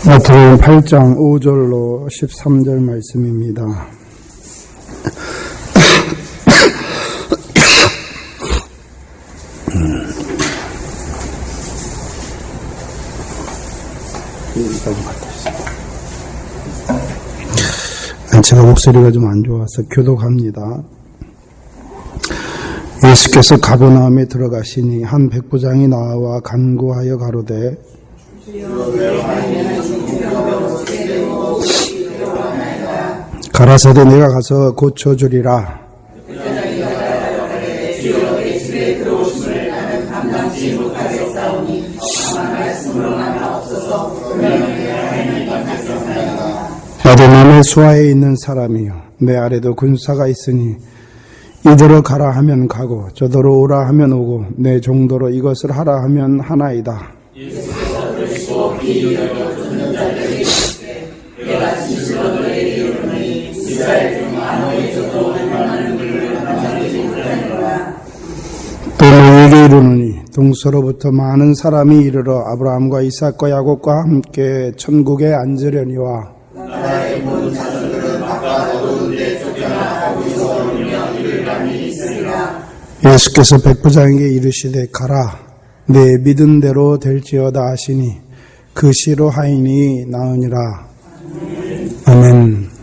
마태복음 8장 5절로 13절 말씀입니다. 제가 목소리가 좀 안 좋아서 교독합니다. 예수께서 가버나움에 들어가시니 한 백부장이 나와 간구하여 가로되 가라사대 내가 가서 고쳐주리라. 나도 남의 수하에 있는 사람이요 내 아래도 군사가 있으니 이대로 가라 하면 가고 저더러 오라 하면 오고 내 정도로 이것을 하라 하면 하나이다. 또 너희에게 이르노니 동서로부터 많은 사람이 이르러 아브라함과 이삭과 야곱과 함께 천국에 앉으려니와 나라의 모든 자손들은 바깥 어두운 데 쫓겨나 거기서 울며 이를 감이 있으리라. 예수께서 백부장에게 이르시되 가라 내 믿은 대로 될지어다 하시니 그 시로 하이니 나으니라. 아멘.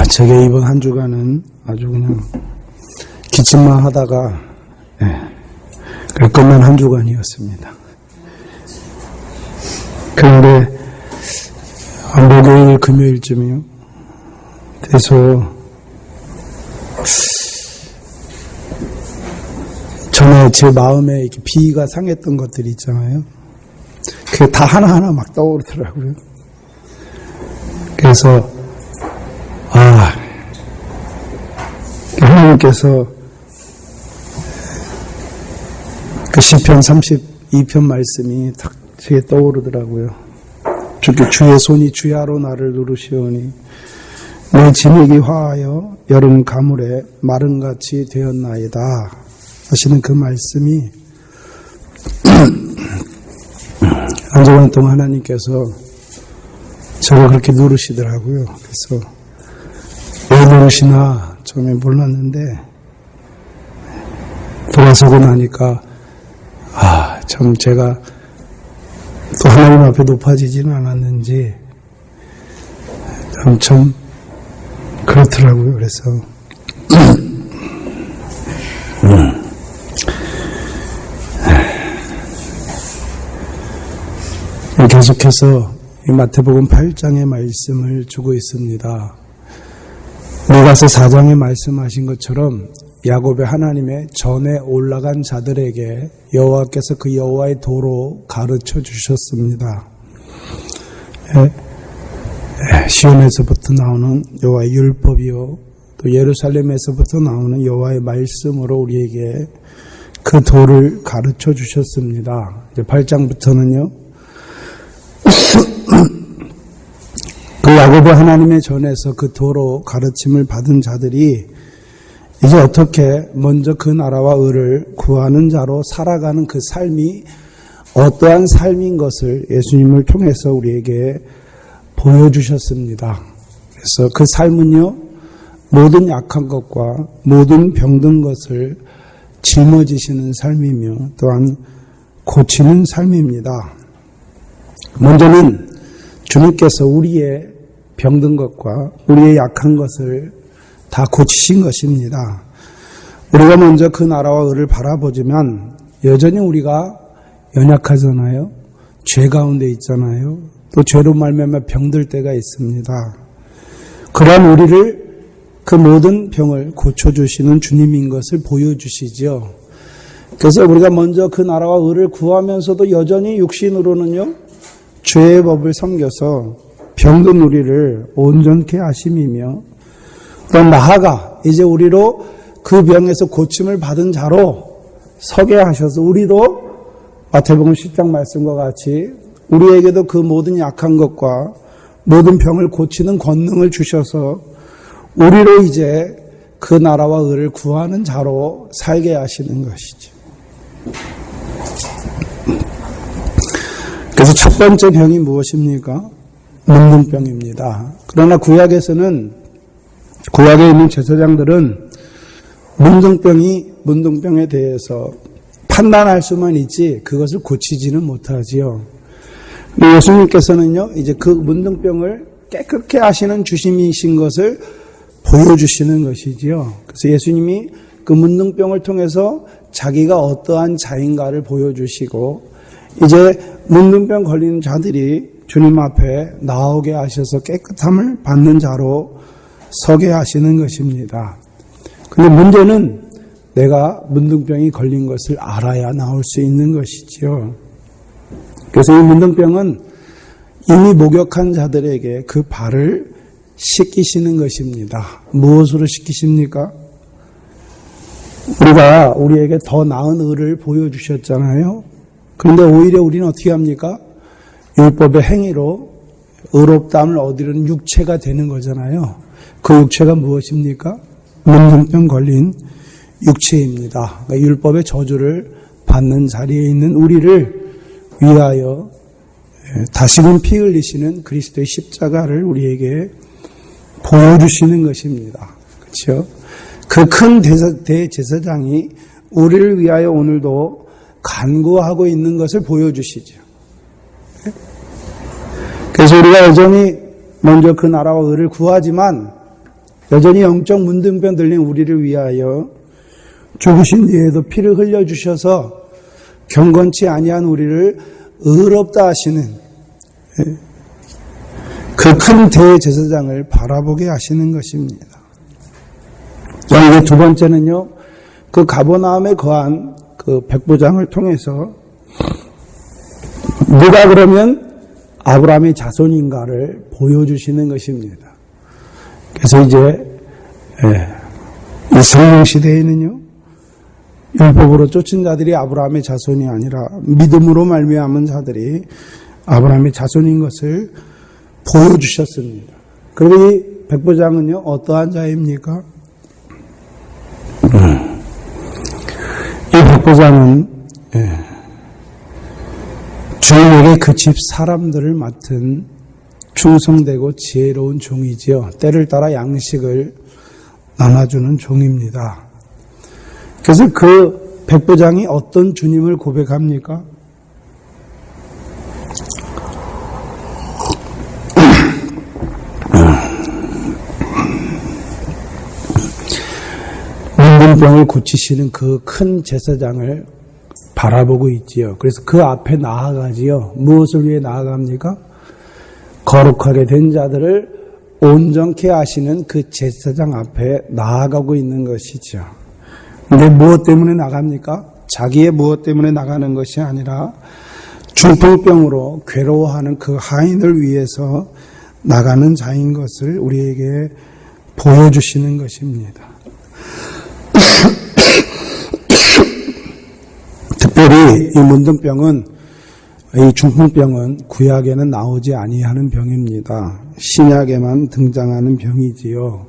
제가 이번 한 주간은 아주 그냥 기침만 하다가 그럴 것만 한 주간이었습니다. 그런데 목요일 금요일쯤이요. 그래서 전에 제 마음에 이렇게 비가 상했던 것들이 있잖아요. 그게 다 하나하나 막 떠오르더라고요. 그래서 하나님께서 그 시편 32편 말씀이 딱 제게 떠오르더라고요. 주의 손이 주야로 나를 누르시오니 내 진액이 화하여 여름 가물에 마른같이 되었나이다 하시는 그 말씀이 한 주간 동안 하나님께서 저를 그렇게 누르시더라고요. 그래서 왜 누르시나 처음에 몰랐는데 돌아서고 나니까 참 제가 또 하나님 앞에 높아지지는 않았는지 참 그렇더라고요. 그래서 계속해서 이 마태복음 8장의 말씀을 주고 있습니다. 루가서 4장에 말씀하신 것처럼 야곱의 하나님의 전에 올라간 자들에게 여호와께서 그 여호와의 도로 가르쳐 주셨습니다. 시온에서부터 나오는 여호와의 율법이요 또 예루살렘에서부터 나오는 여호와의 말씀으로 우리에게 그 도를 가르쳐 주셨습니다. 이제 8장부터는요 그 야곱의 하나님의 전에서 그 도로 가르침을 받은 자들이 이제 어떻게 먼저 그 나라와 의를 구하는 자로 살아가는 그 삶이 어떠한 삶인 것을 예수님을 통해서 우리에게 보여주셨습니다. 그래서 그 삶은요 모든 약한 것과 모든 병든 것을 짊어지시는 삶이며 또한 고치는 삶입니다. 먼저는 주님께서 우리의 병든 것과 우리의 약한 것을 다 고치신 것입니다. 우리가 먼저 그 나라와 의를 바라보지만 여전히 우리가 연약하잖아요. 죄 가운데 있잖아요. 또 죄로 말미암아 병들 때가 있습니다. 그러한 우리를 그 모든 병을 고쳐주시는 주님인 것을 보여주시죠. 그래서 우리가 먼저 그 나라와 의를 구하면서도 여전히 육신으로는요 죄의 법을 섬겨서 병든 우리를 온전케 하심이며 또 나아가 이제 우리로 그 병에서 고침을 받은 자로 서게 하셔서 우리도 마태복음 10장 말씀과 같이 우리에게도 그 모든 약한 것과 모든 병을 고치는 권능을 주셔서 우리로 이제 그 나라와 의를 구하는 자로 살게 하시는 것이죠. 그래서 첫 번째 병이 무엇입니까? 문둥병입니다. 그러나 구약에 있는 제사장들은 문둥병에 대해서 판단할 수만 있지 그것을 고치지는 못하지요. 예수님께서는요, 이제 그 문둥병을 깨끗게 하시는 주님이신 것을 보여주시는 것이지요. 그래서 예수님이 그 문둥병을 통해서 자기가 어떠한 자인가를 보여주시고, 이제 문둥병 걸리는 자들이 주님 앞에 나오게 하셔서 깨끗함을 받는 자로 서게 하시는 것입니다. 근데 문제는 내가 문둥병이 걸린 것을 알아야 나올 수 있는 것이지요. 그래서 이 문둥병은 이미 목욕한 자들에게 그 발을 씻기시는 것입니다. 무엇으로 씻기십니까? 우리에게 더 나은 의를 보여주셨잖아요. 그런데 오히려 우리는 어떻게 합니까? 율법의 행위로 의롭다함을 얻으려는 육체가 되는 거잖아요. 그 육체가 무엇입니까? 문둥병 걸린 육체입니다. 그러니까 율법의 저주를 받는 자리에 있는 우리를 위하여 다시금 피 흘리시는 그리스도의 십자가를 우리에게 보여주시는 것입니다. 그렇죠? 그 큰 대제사장이 우리를 위하여 오늘도 간구하고 있는 것을 보여주시죠. 그래서 우리가 여전히 먼저 그 나라와 의를 구하지만 여전히 영적 문둥병 들린 우리를 위하여 죽으신 뒤에도 피를 흘려주셔서 경건치 아니한 우리를 의롭다 하시는 그 큰 대제사장을 바라보게 하시는 것입니다. 이제 두 번째는요, 그 가버나움에 거한 그 백부장을 통해서 누가 그러면 아브라함의 자손인가를 보여주시는 것입니다. 그래서 이제 이 성령 시대에는요, 율법으로 쫓은 자들이 아브라함의 자손이 아니라 믿음으로 말미암은 자들이 아브라함의 자손인 것을 보여주셨습니다. 그리고 이 백부장은요, 어떠한 자입니까? 이 백부장은 주님에게 그 집 사람들을 맡은 충성되고 지혜로운 종이지요. 때를 따라 양식을 나눠주는 종입니다. 그래서 그 백부장이 어떤 주님을 고백합니까? 문둥병을 고치시는 그 큰 제사장을 바라보고 있지요. 그래서 그 앞에 나아가지요. 무엇을 위해 나아갑니까? 거룩하게 된 자들을 온전케 하시는 그 제사장 앞에 나아가고 있는 것이죠. 근데 무엇 때문에 나갑니까? 자기의 무엇 때문에 나가는 것이 아니라 중풍병으로 괴로워하는 그 하인을 위해서 나가는 자인 것을 우리에게 보여주시는 것입니다. 특별히 이 문둥병은, 이 중풍병은 구약에는 나오지 아니하는 병입니다. 신약에만 등장하는 병이지요.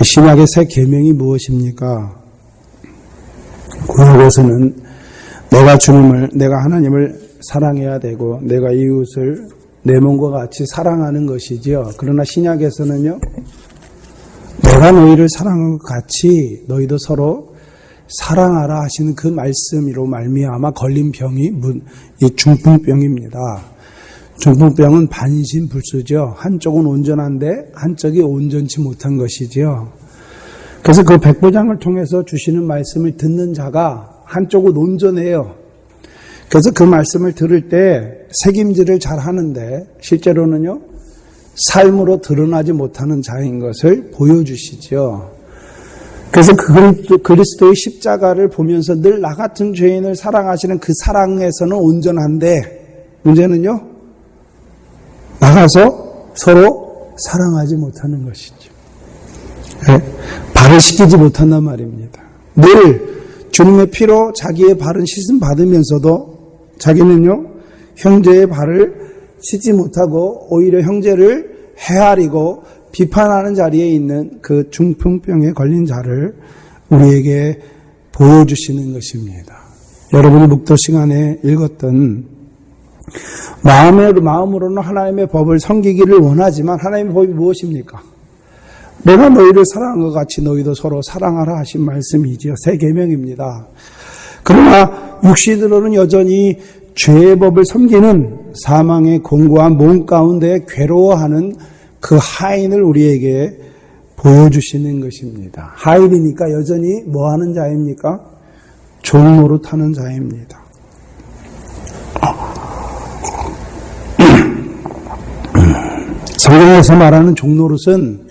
신약의 새 계명이 무엇입니까? 구약에서는 내가 하나님을 사랑해야 되고 내가 이웃을 내 몸과 같이 사랑하는 것이지요. 그러나 신약에서는요, 내가 너희를 사랑한 것 같이 너희도 서로 사랑하라 하시는 그 말씀으로 말미암아 걸린 병이 이 중풍병입니다. 중풍병은 반신불수죠. 한쪽은 온전한데 한쪽이 온전치 못한 것이죠. 그래서 그 백부장을 통해서 주시는 말씀을 듣는 자가 한쪽은 온전해요. 그래서 그 말씀을 들을 때 책임질을 잘 하는데 실제로는요, 삶으로 드러나지 못하는 자인 것을 보여주시죠. 그래서 그리스도의 십자가를 보면서 늘 나 같은 죄인을 사랑하시는 그 사랑에서는 온전한데 문제는요, 나가서 서로 사랑하지 못하는 것이죠. 발을 씻기지 못한단 말입니다. 늘 주님의 피로 자기의 발은 씻음 받으면서도 자기는요, 형제의 발을 씻지 못하고 오히려 형제를 헤아리고 비판하는 자리에 있는 그 중풍병에 걸린 자를 우리에게 보여주시는 것입니다. 여러분이 묵도 시간에 읽었던 마음으로는 하나님의 법을 섬기기를 원하지만 하나님의 법이 무엇입니까? 내가 너희를 사랑한 것 같이 너희도 서로 사랑하라 하신 말씀이지요. 새 계명입니다. 그러나 육신으로는 여전히 죄의 법을 섬기는 사망의 공고한 몸 가운데 괴로워하는 그 하인을 우리에게 보여주시는 것입니다. 하인이니까 여전히 뭐하는 자입니까? 종노릇하는 자입니다. 성경에서 말하는 종노릇은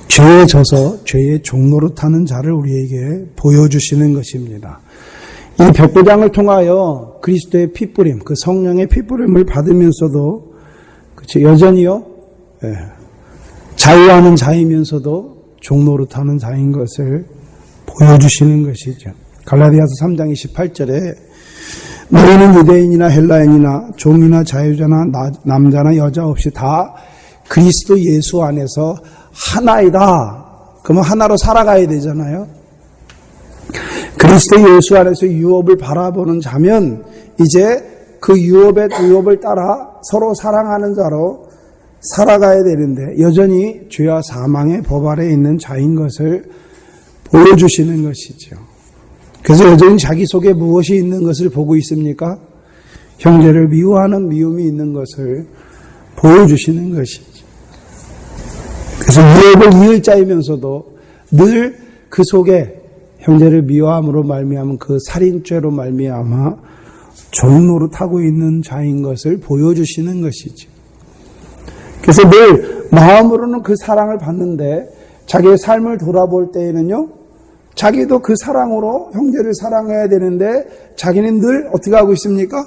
죄에 져서 죄의 종노릇하는 자를 우리에게 보여주시는 것입니다. 이 백보장을 통하여 그리스도의 피뿌림, 그 성령의 피뿌림을 받으면서도 그렇죠, 여전히요 자유하는 자이면서도 종노릇하는 자인 것을 보여주시는 것이죠. 갈라디아서 3장 28절에 너희는 유대인이나 헬라인이나 종이나 자유자나 남자나 여자 없이 다 그리스도 예수 안에서 하나이다. 그러면 하나로 살아가야 되잖아요. 그리스도 예수 안에서 유업을 바라보는 자면 이제 그 유업을 따라 서로 사랑하는 자로 살아가야 되는데 여전히 죄와 사망의 법 아래에 있는 자인 것을 보여주시는 것이죠. 그래서 여전히 자기 속에 무엇이 있는 것을 보고 있습니까? 형제를 미워하는 미움이 있는 것을 보여주시는 것이죠. 그래서 유업을 이을 자이면서도 늘 그 속에 형제를 미워함으로 말미암은 그 살인죄로 말미암아 종노릇하고 있는 자인 것을 보여주시는 것이죠. 그래서 늘 마음으로는 그 사랑을 받는데 자기의 삶을 돌아볼 때에는요, 자기도 그 사랑으로 형제를 사랑해야 되는데 자기는 늘 어떻게 하고 있습니까?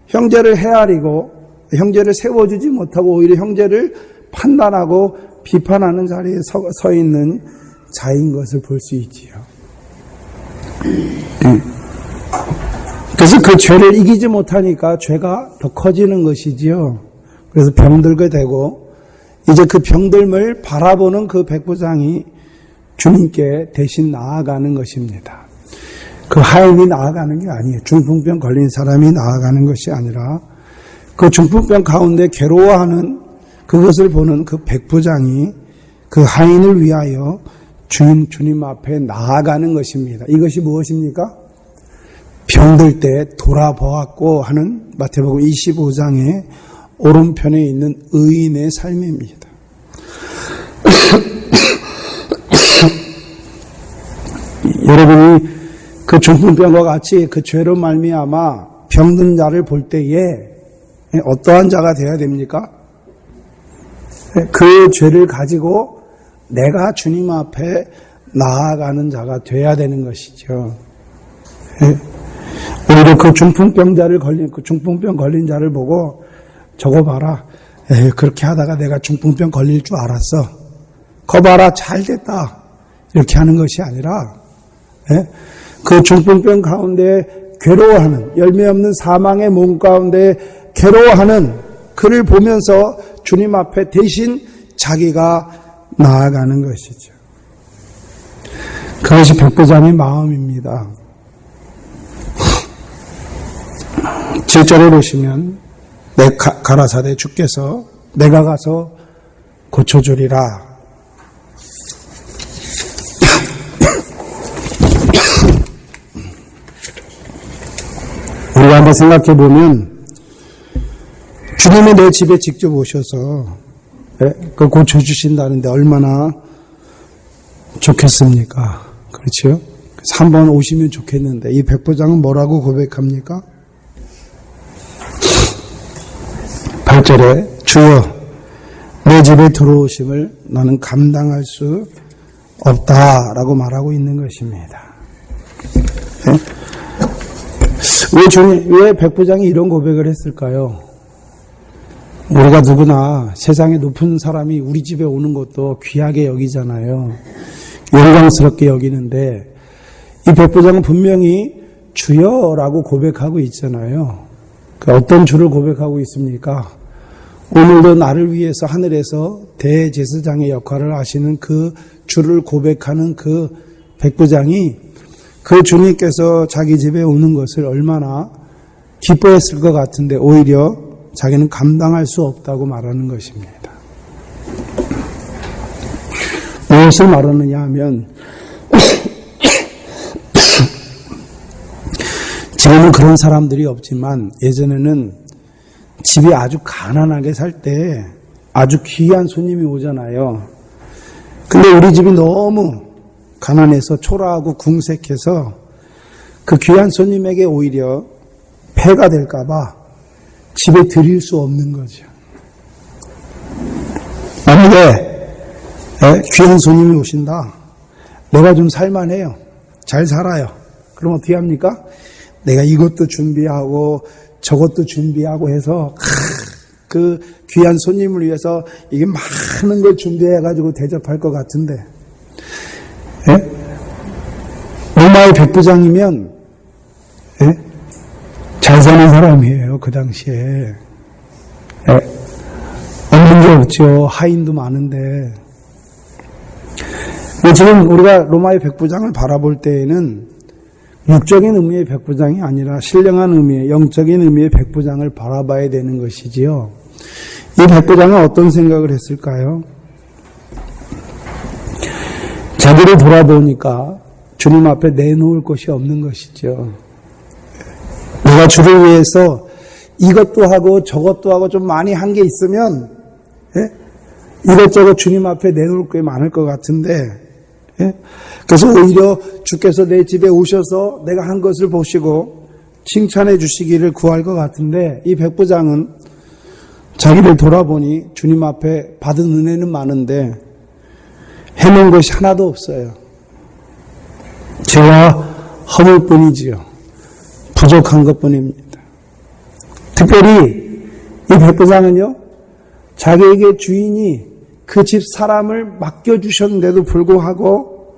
형제를 헤아리고 형제를 세워주지 못하고 오히려 형제를 판단하고 비판하는 자리에 서 있는 자인 것을 볼 수 있지요. 그래서 그 죄를 이기지 못하니까 죄가 더 커지는 것이지요. 그래서 병들게 되고 이제 그 병들음을 바라보는 그 백부장이 주님께 대신 나아가는 것입니다. 그 하인이 나아가는 게 아니에요. 중풍병 걸린 사람이 나아가는 것이 아니라 그 중풍병 가운데 괴로워하는 그것을 보는 그 백부장이 그 하인을 위하여 주님 앞에 나아가는 것입니다. 이것이 무엇입니까? 병들 때 돌아보았고 하는 마태복음 25장의 오른편에 있는 의인의 삶입니다. 여러분이 그 중풍병과 같이 그 죄로 말미암아 병든 자를 볼 때에 어떠한 자가 되어야 됩니까? 그 죄를 가지고 내가 주님 앞에 나아가는 자가 되어야 되는 것이죠. 오히려 그 중풍병 걸린 자를 보고 저거 봐라. 그렇게 하다가 내가 중풍병 걸릴 줄 알았어. 거 봐라, 잘 됐다. 이렇게 하는 것이 아니라 그 중풍병 가운데 괴로워하는, 열매 없는 사망의 몸 가운데 괴로워하는 그를 보면서 주님 앞에 대신 자기가 나아가는 것이죠. 그것이 백부장의 마음입니다. 7절에 보시면 가라사대 주께서 내가 가서 고쳐주리라. 우리가 한번 생각해 보면 주님이 내 집에 직접 오셔서 그걸 고쳐주신다는데 얼마나 좋겠습니까? 그렇죠? 그래서 한번 오시면 좋겠는데 이 백부장은 뭐라고 고백합니까? 8절에 주여 내 집에 들어오심을 나는 감당할 수 없다라고 말하고 있는 것입니다. 왜 백부장이 이런 고백을 했을까요? 우리가 누구나 세상에 높은 사람이 우리 집에 오는 것도 귀하게 여기잖아요. 영광스럽게 여기는데 이 백부장은 분명히 주여라고 고백하고 있잖아요. 어떤 주를 고백하고 있습니까? 오늘도 나를 위해서 하늘에서 대제사장의 역할을 하시는 그 주를 고백하는 그 백부장이 그 주님께서 자기 집에 오는 것을 얼마나 기뻐했을 것 같은데 오히려 자기는 감당할 수 없다고 말하는 것입니다. 무엇을 말하느냐 하면 지금은 그런 사람들이 없지만 예전에는 집이 아주 가난하게 살 때 아주 귀한 손님이 오잖아요. 근데 우리 집이 너무 가난해서 초라하고 궁색해서 그 귀한 손님에게 오히려 폐가 될까봐 집에 들일 수 없는 거죠. 만약에 귀한 손님이 오신다. 내가 좀 살만해요. 잘 살아요. 그럼 어떻게 합니까? 내가 이것도 준비하고 저것도 준비하고 해서 그 귀한 손님을 위해서 이게 많은 걸 준비해가지고 대접할 것 같은데 로마의 백부장이면 잘 사는 사람이에요. 그 당시에 없는 게 없죠. 하인도 많은데 지금 우리가 로마의 백부장을 바라볼 때에는 육적인 의미의 백부장이 아니라 신령한 의미의 영적인 의미의 백부장을 바라봐야 되는 것이지요. 이 백부장은 어떤 생각을 했을까요? 자기를 돌아보니까 주님 앞에 내놓을 것이 없는 것이죠. 내가 주를 위해서 이것도 하고 저것도 하고 좀 많이 한 게 있으면 이것저것 주님 앞에 내놓을 게 많을 것 같은데 그래서 오히려 주께서 내 집에 오셔서 내가 한 것을 보시고 칭찬해 주시기를 구할 것 같은데 이 백부장은 자기를 돌아보니 주님 앞에 받은 은혜는 많은데 해놓은 것이 하나도 없어요. 죄와 허물 뿐이지요. 부족한 것뿐입니다. 특별히 이 백부장은요, 자기에게 주인이 그 집 사람을 맡겨주셨는데도 불구하고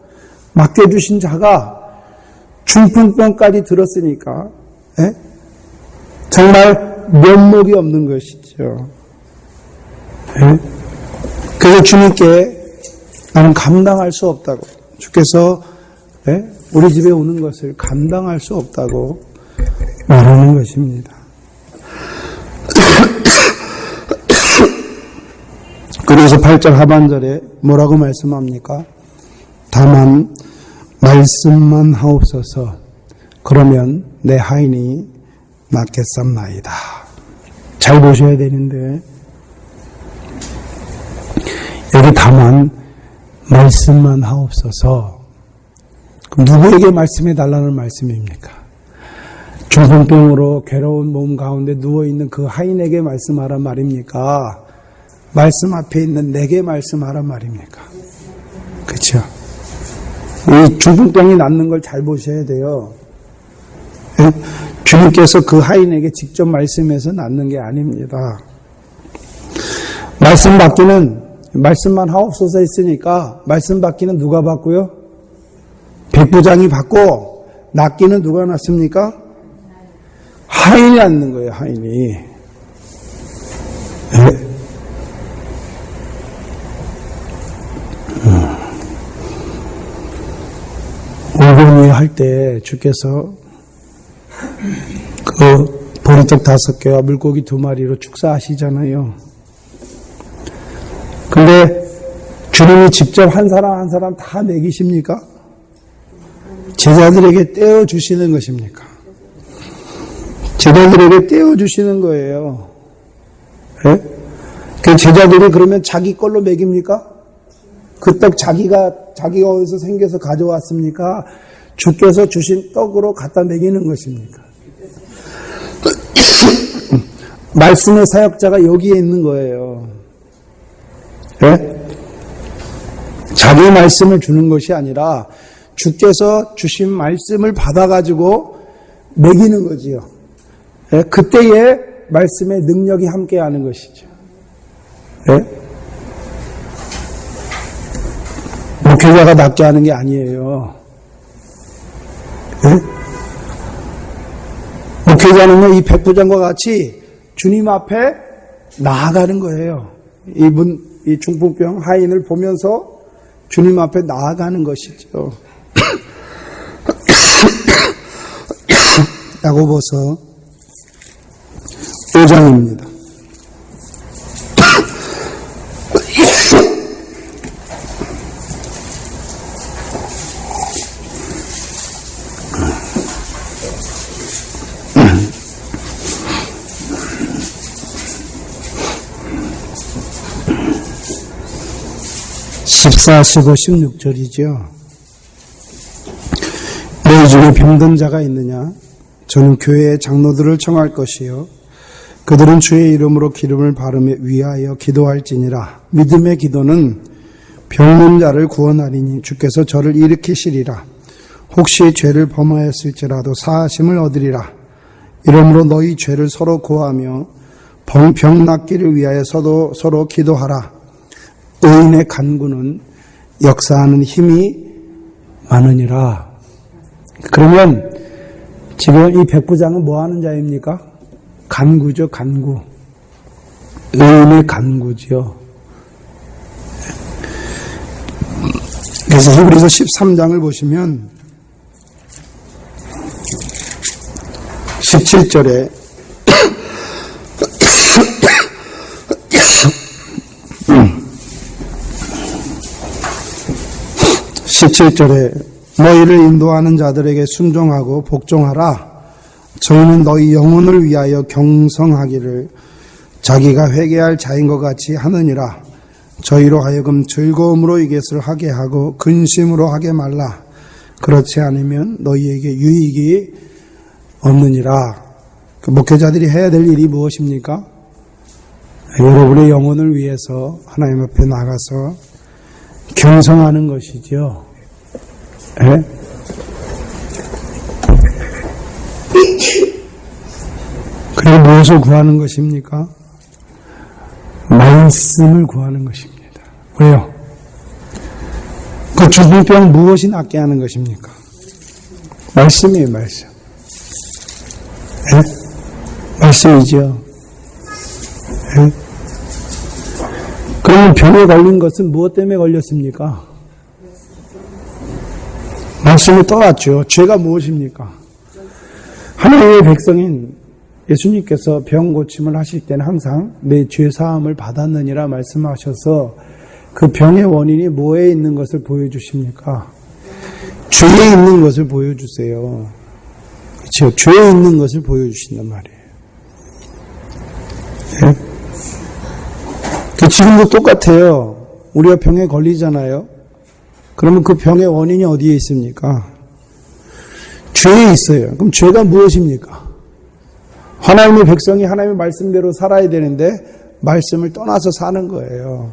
맡겨주신 자가 중풍병까지 들었으니까 정말 면목이 없는 것이죠. 그래서 주님께 나는 감당할 수 없다고, 주께서 우리 집에 오는 것을 감당할 수 없다고 말하는 것입니다. 그래서 8절 하반절에 뭐라고 말씀합니까? 다만 말씀만 하옵소서. 그러면 내 하인이 낫겠삼나이다. 잘 보셔야 되는데 여기 다만 말씀만 하옵소서. 그럼 누구에게 말씀해 달라는 말씀입니까? 중풍병으로 괴로운 몸 가운데 누워있는 그 하인에게 말씀하란 말입니까? 말씀 앞에 있는 내게 말씀하란 말입니까? 그렇죠? 이 중풍병이 낫는 걸 잘 보셔야 돼요. 주님께서 그 하인에게 직접 말씀해서 낫는 게 아닙니다. 말씀 받기는 말씀만 하옵소서 했으니까 말씀 받기는 누가 받고요? 백부장이 받고 낫기는 누가 낫습니까? 하인이 낫는 거예요. 하인이. 올고니 할 때 주께서 그 보리떡 5개와 물고기 2마리로 축사하시잖아요. 근데 주님이 직접 한 사람 한 사람 다 먹이십니까? 제자들에게 떼어주시는 것입니까? 제자들에게 떼어주시는 거예요. 그 제자들이 그러면 자기 걸로 먹입니까? 그 떡 자기가 어디서 생겨서 가져왔습니까? 주께서 주신 떡으로 갖다 먹이는 것입니까? 말씀의 사역자가 여기에 있는 거예요. 자기 말씀을 주는 것이 아니라 주께서 주신 말씀을 받아가지고 먹이는 거지요. 그때에 말씀의 능력이 함께하는 것이죠. 목회자가 낫게 하는 게 아니에요. 목회자는요, 이 백부장과 같이 주님 앞에 나아가는 거예요. 이 중풍병 하인을 보면서 주님 앞에 나아가는 것이죠. 야고보서 5장입니다. 14, 15, 16절이죠. 너희 중에 병든 자가 있느냐? 저는 교회의 장로들을 청할 것이요 그들은 주의 이름으로 기름을 바르며 위하여 기도할지니라. 믿음의 기도는 병든 자를 구원하리니 주께서 저를 일으키시리라. 혹시 죄를 범하였을지라도 사하심을 얻으리라. 이러므로 너희 죄를 서로 고하며 병 낫기를 위하여 서로 기도하라. 의인의 간구는 역사하는 힘이 많으니라. 그러면 지금 이 백부장은 뭐 하는 자입니까? 간구죠, 간구. 의인의 간구죠. 그래서 히브리서 13장을 보시면 17절에 17절에 너희를 인도하는 자들에게 순종하고 복종하라. 저희는 너희 영혼을 위하여 경성하기를 자기가 회개할 자인 것 같이 하느니라. 저희로 하여금 즐거움으로 이것을 하게 하고 근심으로 하게 말라. 그렇지 않으면 너희에게 유익이 없느니라. 목회자들이 해야 될 일이 무엇입니까? 여러분의 영혼을 위해서 하나님 앞에 나가서 경성하는 것이죠. 예? 그리고 무엇을 구하는 것입니까? 말씀을 구하는 것입니다. 왜요? 그 중풍병 무엇이 낫게 하는 것입니까? 말씀이에요, 말씀. 예? 말씀이죠. 예? 그러면 병에 걸린 것은 무엇 때문에 걸렸습니까? 말씀을 떠났죠. 죄가 무엇입니까? 하나님의 백성인 예수님께서 병 고침을 하실 때는 항상 내 죄 사함을 받았느니라 말씀하셔서 그 병의 원인이 뭐에 있는 것을 보여주십니까? 죄에 있는 것을 보여주세요. 그렇죠? 죄에 있는 것을 보여주신단 말이에요. 네? 지금도 똑같아요. 우리가 병에 걸리잖아요. 그러면 그 병의 원인이 어디에 있습니까? 죄에 있어요. 그럼 죄가 무엇입니까? 하나님의 백성이 하나님의 말씀대로 살아야 되는데 말씀을 떠나서 사는 거예요.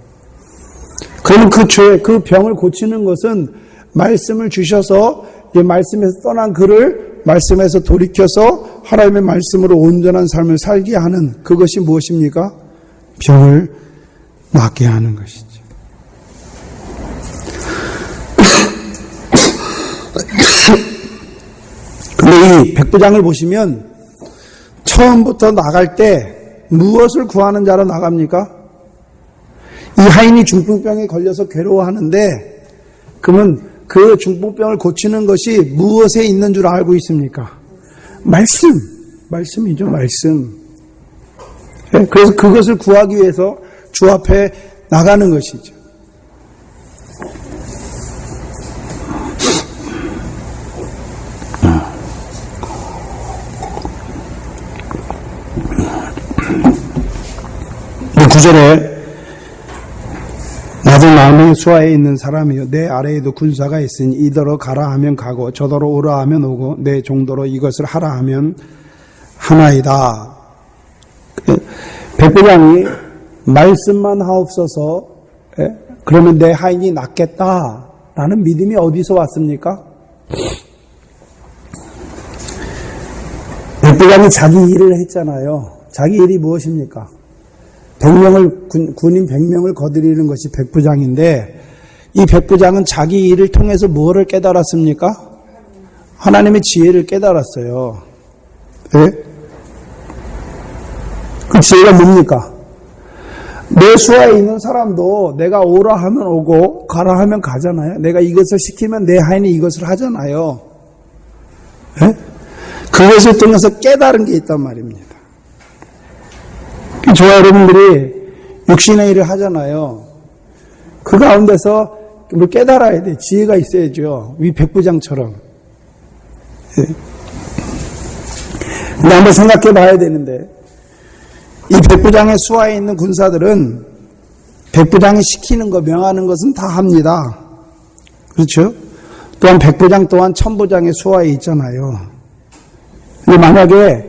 그러면 그 죄, 그 병을 고치는 것은 말씀을 주셔서 이 말씀에서 떠난 그를 말씀에서 돌이켜서 하나님의 말씀으로 온전한 삶을 살게 하는 그것이 무엇입니까? 병을 낫게 하는 것이죠. 근데 이 백부장을 보시면 처음부터 나갈 때 무엇을 구하는 자로 나갑니까? 이 하인이 중풍병에 걸려서 괴로워하는데 그러면 그 중풍병을 고치는 것이 무엇에 있는 줄 알고 있습니까? 말씀이죠, 말씀. 그래서 그것을 구하기 위해서 주 앞에 나가는 것이죠. 구절에 나도 남의 수하에 있는 사람이요 내 아래에도 군사가 있으니 이더러 가라 하면 가고 저더러 오라 하면 오고 내 종도로 이것을 하라 하면 하나이다. 백부장이 말씀만 하옵소서 그러면 내 하인이 낫겠다라는 믿음이 어디서 왔습니까? 백부장이 자기 일을 했잖아요. 자기 일이 무엇입니까? 군인 100명을 거느리는 것이 백부장인데 이 백부장은 자기 일을 통해서 무엇을 깨달았습니까? 하나님의 지혜를 깨달았어요. 네? 그 지혜가 뭡니까? 내 수하에 있는 사람도 내가 오라 하면 오고 가라 하면 가잖아요. 내가 이것을 시키면 내 하인이 이것을 하잖아요. 네? 그것을 통해서 깨달은 게 있단 말입니다. 저와 여러분들이 육신의 일을 하잖아요. 그 가운데서 뭘 깨달아야 돼. 지혜가 있어야죠. 이 백부장처럼. 네. 근데 한번 생각해 봐야 되는데, 이 백부장의 수하에 있는 군사들은 백부장이 시키는 거, 명하는 것은 다 합니다. 그렇죠? 또한 백부장 또한 천부장의 수하에 있잖아요. 근데 만약에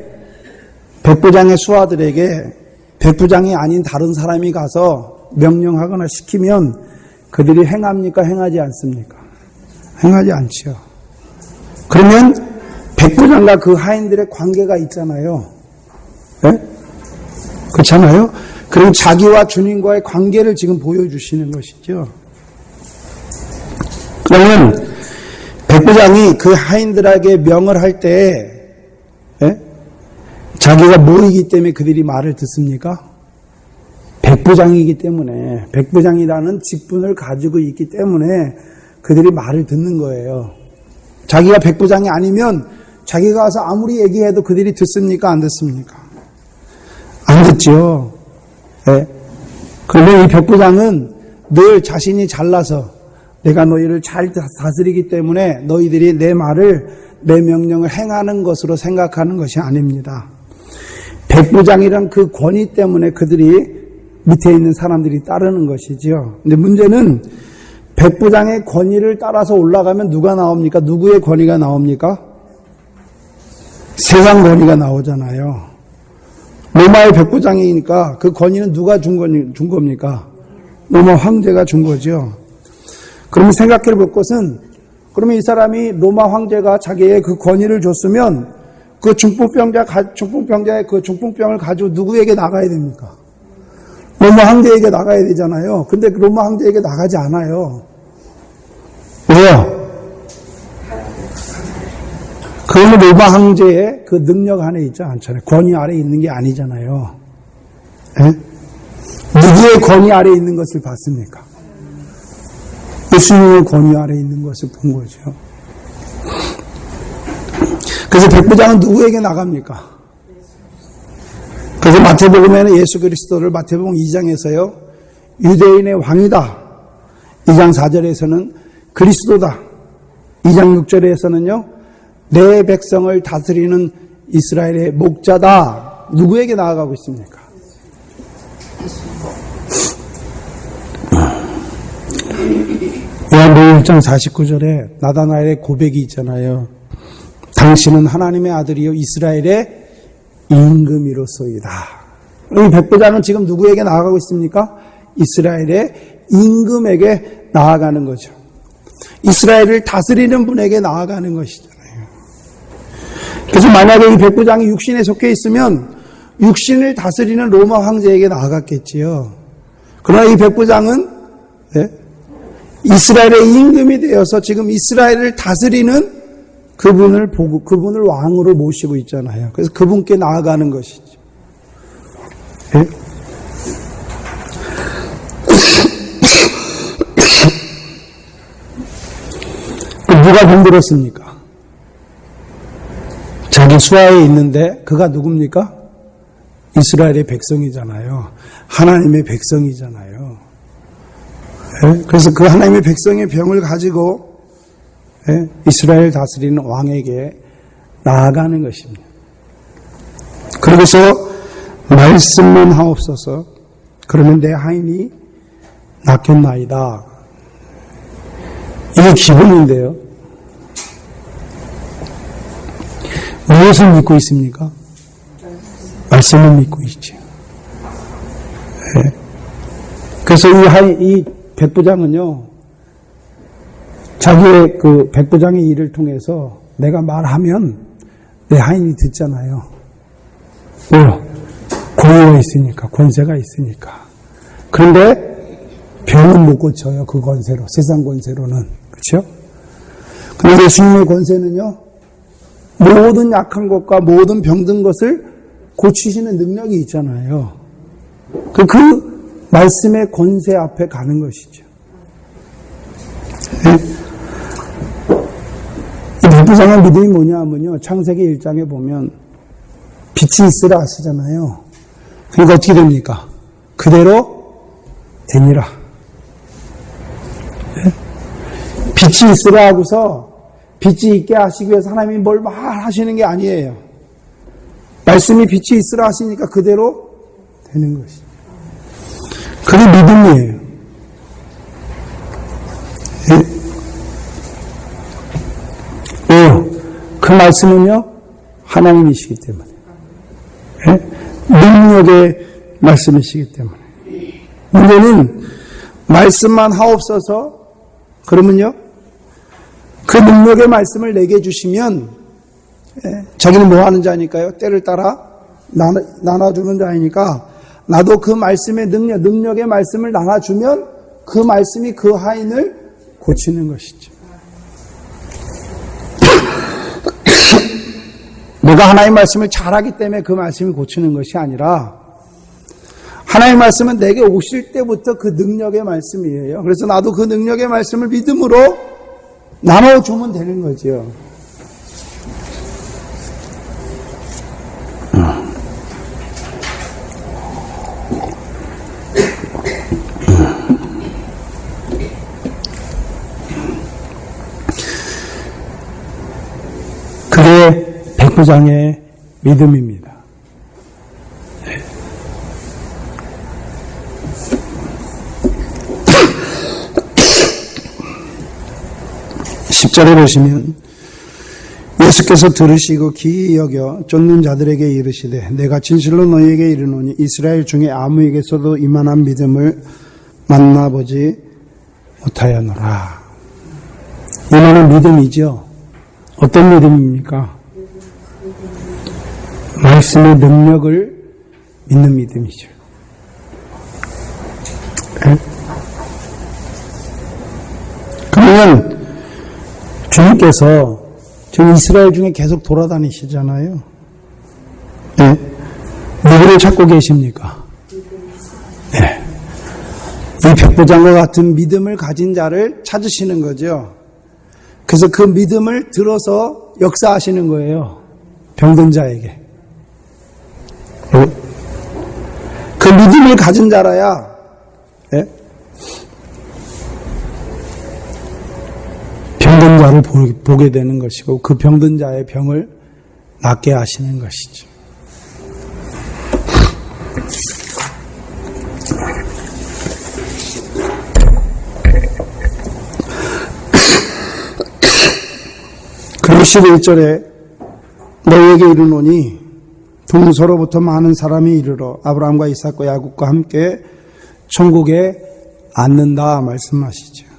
백부장의 수하들에게 백부장이 아닌 다른 사람이 가서 명령하거나 시키면 그들이 행합니까? 행하지 않습니까? 행하지 않죠. 그러면 백부장과 그 하인들의 관계가 있잖아요. 네? 그렇잖아요? 그럼 자기와 주님과의 관계를 지금 보여주시는 것이죠. 그러면 백부장이 그 하인들에게 명을 할 때 자기가 뭐이기 때문에 그들이 말을 듣습니까? 백부장이기 때문에, 백부장이라는 직분을 가지고 있기 때문에 그들이 말을 듣는 거예요. 자기가 백부장이 아니면 자기가 와서 아무리 얘기해도 그들이 듣습니까? 안 듣습니까? 안 듣죠. 네. 그런데 이 백부장은 늘 자신이 잘나서 내가 너희를 잘 다스리기 때문에 너희들이 내 말을, 내 명령을 행하는 것으로 생각하는 것이 아닙니다. 백부장이란 그 권위 때문에 그들이 밑에 있는 사람들이 따르는 것이죠. 근데 문제는 백부장의 권위를 따라서 올라가면 누가 나옵니까? 누구의 권위가 나옵니까? 세상 권위가 나오잖아요. 로마의 백부장이니까 그 권위는 누가 준 겁니까? 로마 황제가 준 거죠. 그러면 생각해 볼 것은, 그러면 이 사람이 로마 황제가 자기의 그 권위를 줬으면 그 중풍병자의 그 중풍병을 가지고 누구에게 나가야 됩니까? 로마 황제에게 나가야 되잖아요. 근데 로마 황제에게 나가지 않아요. 왜요? 그거는 로마 황제의 그 능력 안에 있지 않잖아요. 권위 아래 있는 게 아니잖아요. 에? 누구의 권위 아래 있는 것을 봤습니까? 예수님의 권위 아래 있는 것을 본 거죠. 그래서 백부장은 누구에게 나갑니까? 그래서 마태복음에는 예수 그리스도를 마태복음 2장에서요, 유대인의 왕이다. 2장 4절에서는 그리스도다. 2장 6절에서는요, 내 백성을 다스리는 이스라엘의 목자다. 누구에게 나아가고 있습니까? 요한복음 1장 49절에 나다나엘의 고백이 있잖아요. 당신은 하나님의 아들이요 이스라엘의 임금이로소이다. 이 백부장은 지금 누구에게 나아가고 있습니까? 이스라엘의 임금에게 나아가는 거죠. 이스라엘을 다스리는 분에게 나아가는 것이잖아요. 그래서 만약에 이 백부장이 육신에 속해 있으면 육신을 다스리는 로마 황제에게 나아갔겠지요. 그러나 이 백부장은 이스라엘의 임금이 되어서 지금 이스라엘을 다스리는 그분을 보고 그분을 왕으로 모시고 있잖아요. 그래서 그분께 나아가는 것이죠. 네? 누가 병들었습니까? 자기 수하에 있는데 그가 누굽니까? 이스라엘의 백성이잖아요. 하나님의 백성이잖아요. 네? 그래서 그 하나님의 백성의 병을 가지고 이스라엘 다스리는 왕에게 나아가는 것입니다. 그러고서 말씀만 하옵소서. 그러면 내 하인이 낫겠나이다. 이게 기본인데요. 무엇을 믿고 있습니까? 말씀을 믿고 있죠. 네. 그래서 이 백부장은요, 자기의 그 백부장의 일을 통해서 내가 말하면 내 하인이 듣잖아요. 왜요? 권위가 있으니까, 권세가 있으니까. 그런데 병은 못 고쳐요. 그 권세로, 세상 권세로는. 그렇죠? 그런데 예수님의 권세는요, 모든 약한 것과 모든 병든 것을 고치시는 능력이 있잖아요. 그 말씀의 권세 앞에 가는 것이죠. 이 백부장의 믿음이 뭐냐 하면요, 창세기 1장에 보면 빛이 있으라 하시잖아요. 그러니까 어떻게 됩니까? 그대로 되니라. 빛이 있으라 하고서 빛이 있게 하시기 위해서 하나님이 뭘 말하시는 게 아니에요. 말씀이 빛이 있으라 하시니까 그대로 되는 것이죠. 그게 믿음이에요. 왜요? 그 말씀은요, 하나님이시기 때문에. 능력의 말씀이시기 때문에. 문제는 말씀만 하옵소서, 그러면요, 그 능력의 말씀을 내게 주시면, 자기는 뭐 하는 자니까요? 때를 따라 나눠주는 자이니까, 나도 그 말씀의 능력의 말씀을 나눠주면, 그 말씀이 그 하인을 고치는 것이죠. 내가 하나님의 말씀을 잘하기 때문에 그 말씀이 고치는 것이 아니라, 하나님의 말씀은 내게 오실 때부터 그 능력의 말씀이에요. 그래서 나도 그 능력의 말씀을 믿음으로 나눠주면 되는 거죠. 그게 백부장의 믿음입니다. 10절에 보시면 예수께서 들으시고 기이 여겨 쫓는 자들에게 이르시되 내가 진실로 너희에게 이르노니 이스라엘 중에 아무에게서도 이만한 믿음을 만나보지 못하였노라. 이만한 믿음이죠. 어떤 믿음입니까? 말씀의 능력을 믿는 믿음이죠. 그러면 주님께서 지금 이스라엘 중에 계속 돌아다니시잖아요. 네. 누구를 찾고 계십니까? 네. 이 백부장과 같은 믿음을 가진 자를 찾으시는 거죠. 그래서 그 믿음을 들어서 역사하시는 거예요. 병든 자에게. 네. 그 믿음을 가진 자라야, 네? 병든 자를 보게 되는 것이고 그 병든 자의 병을 낫게 하시는 것이죠. 그리고 11절에 너희에게 이르노니 동서로부터 많은 사람이 이르러 아브라함과 이삭과 야곱과 함께 천국에 앉는다 말씀하시죠.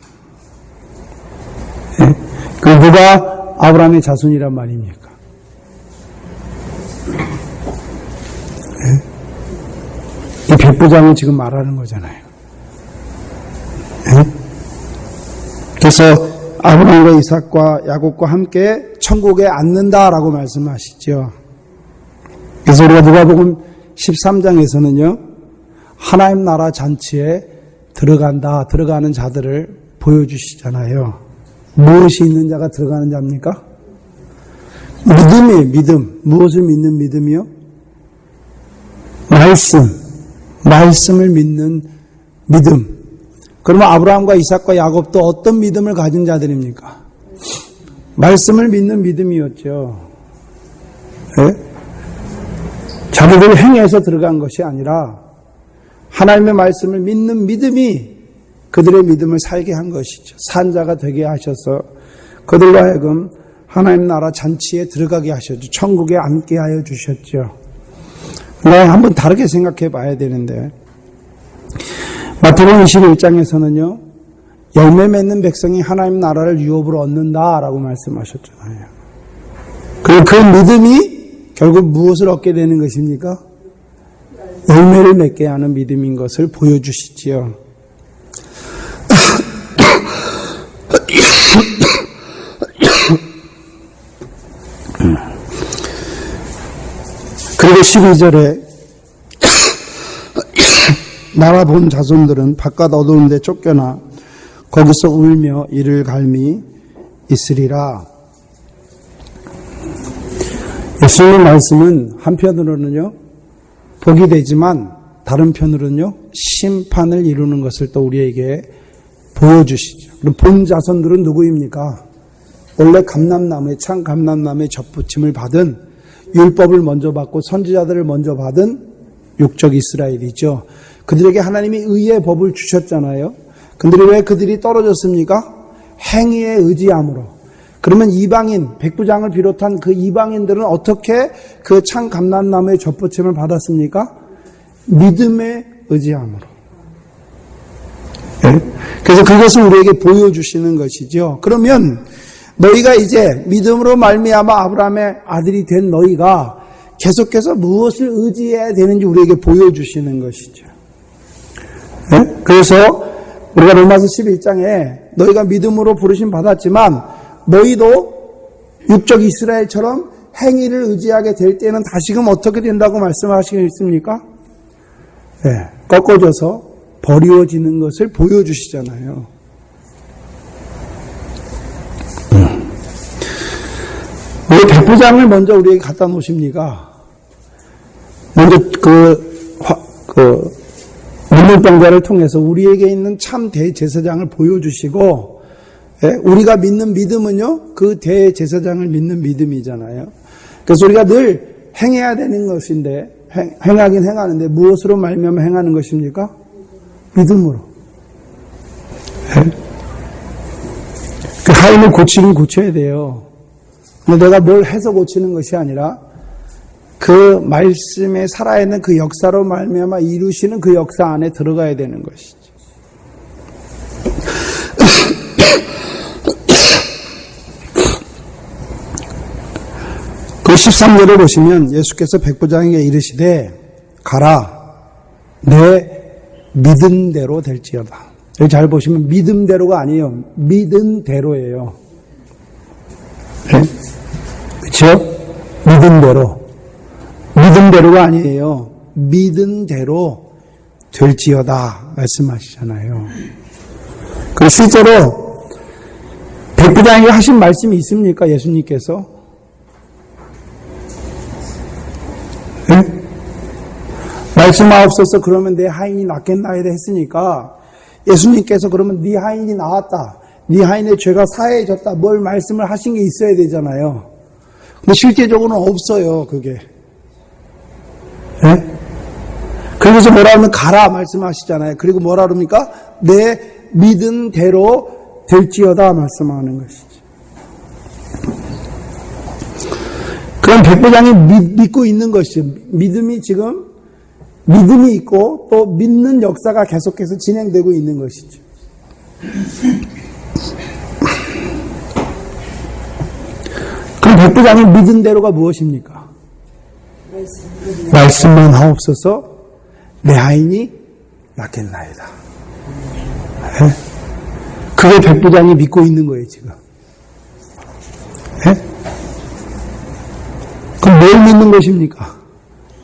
그 누가 아브라함의 자손이란 말입니까? 이 백부장은 지금 말하는 거잖아요. 그래서 아브라함과 이삭과 야곱과 함께 천국에 앉는다라고 말씀하시죠. 그래서 우리가 누가복음 13장에서는요. 하나님 나라 잔치에 들어가는 자들을 보여주시잖아요. 무엇이 있는 자가 들어가는 자입니까? 믿음이에요. 믿음. 무엇을 믿는 믿음이요? 말씀을 믿는 믿음. 그러면 아브라함과 이삭과 야곱도 어떤 믿음을 가진 자들입니까? 말씀을 믿는 믿음이었죠. 네? 자기들 행해서 들어간 것이 아니라 하나님의 말씀을 믿는 믿음이 그들의 믿음을 살게 한 것이죠. 산자가 되게 하셔서 그들로 하여금 하나님 나라 잔치에 들어가게 하셨죠. 천국에 앉게 하여 주셨죠. 한번 다르게 생각해 봐야 되는데 마태복음 21장에서는요. 열매 맺는 백성이 하나님 나라를 유업으로 얻는다라고 말씀하셨잖아요. 그리고 그 믿음이 결국 무엇을 얻게 되는 것입니까? 열매를 맺게 하는 믿음인 것을 보여주시지요. 그리고 12절에 나라 본 자손들은 바깥 어두운 데 쫓겨나 거기서 울며 이를 갈미 있으리라. 예수님 말씀은 한편으로는요 복이 되지만 다른 편으로는요 심판을 이루는 것을 또 우리에게 보여주시죠. 그럼 본 자손들은 누구입니까? 원래 감람나무에 참 감람나무에 접붙임을 받은 율법을 먼저 받고 선지자들을 먼저 받은 육적 이스라엘이죠. 그들에게 하나님이 의의 법을 주셨잖아요. 근데 왜 그들이 떨어졌습니까? 행위에 의지함으로. 그러면 이방인, 백부장을 비롯한 그 이방인들은 어떻게 그 참 감람나무의 접붙임을 받았습니까? 믿음에 의지함으로. 네? 그래서 그것을 우리에게 보여주시는 것이죠. 그러면 너희가 이제 믿음으로 말미암아 아브라함의 아들이 된 너희가 계속해서 무엇을 의지해야 되는지 우리에게 보여주시는 것이죠. 네? 그래서 우리가 로마서 11장에 너희가 믿음으로 부르심 받았지만 너희도 육적 이스라엘처럼 행위를 의지하게 될 때는 다시금 어떻게 된다고 말씀하시겠습니까? 네, 꺾어져서 버리워지는 것을 보여주시잖아요. 왜 백부장을 먼저 우리에게 갖다 놓으십니까? 먼저 문둥병자를 통해서 우리에게 있는 참 대제사장을 보여주시고, 우리가 믿는 믿음은요, 그 대제사장을 믿는 믿음이잖아요. 그래서 우리가 늘 행해야 되는 것인데, 행하긴 행하는데, 무엇으로 말미암아 행하는 것입니까? 믿음으로. 그 하인을 고치긴 고쳐야 돼요. 근데 내가 뭘 해서 고치는 것이 아니라, 그 말씀에 살아있는 그 역사로 말미암아 이루시는 그 역사 안에 들어가야 되는 것이죠. 그 13절을 보시면 예수께서 백부장에게 이르시되 가라 내 믿은 대로 될지어다. 여기 잘 보시면 믿음대로가 아니에요. 믿은 대로예요. 네? 그렇죠? 믿은 대로. 믿은 대로가 아니에요. 믿은 대로 될지어다 말씀하시잖아요. 그리고 실제로 백부장에게 하신 말씀이 있습니까? 예수님께서? 네? 말씀하옵소서 그러면 내 하인이 낫겠나이다 했으니까 예수님께서 그러면 네 하인이 나았다. 네 하인의 죄가 사해졌다. 뭘 말씀을 하신 게 있어야 되잖아요. 근데 실제적으로는 없어요. 그게. 네? 그래서 뭐라 하면 가라 말씀하시잖아요. 그리고 뭐라 그럽니까? 내 믿은 대로 될지어다 말씀하는 것이죠. 그럼 백부장이 믿고 있는 것이죠. 믿음이 지금 믿음이 있고 또 믿는 역사가 계속해서 진행되고 있는 것이죠. 그럼 백부장이 믿은 대로가 무엇입니까? 말씀만 하옵소서 내 하인이 낫겠나이다. 네? 그걸 백부장이 믿고 있는 거예요 지금. 네? 그럼 뭘 믿는 것입니까?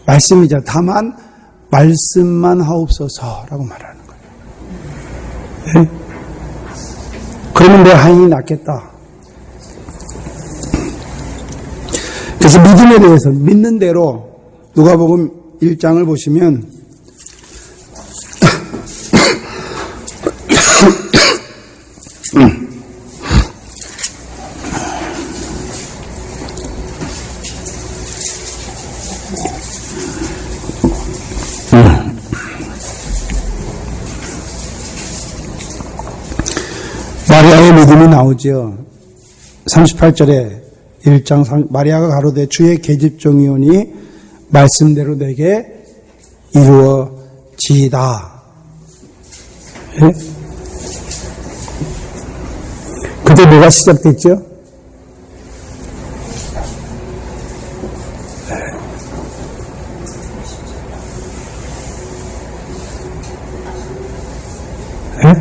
말씀이죠. 다만 말씀만 하옵소서라고 말하는 거예요. 네? 그러면 내 하인이 낫겠다. 그래서 믿음에 대해서 믿는 대로 누가복음 1장을 보시면 마리아의 믿음이 나오죠. 38절에 1장 마리아가 가로되 주의 계집종이오니 말씀대로 내게 이루어지이다. 예? 그때 뭐가 시작됐죠? 예?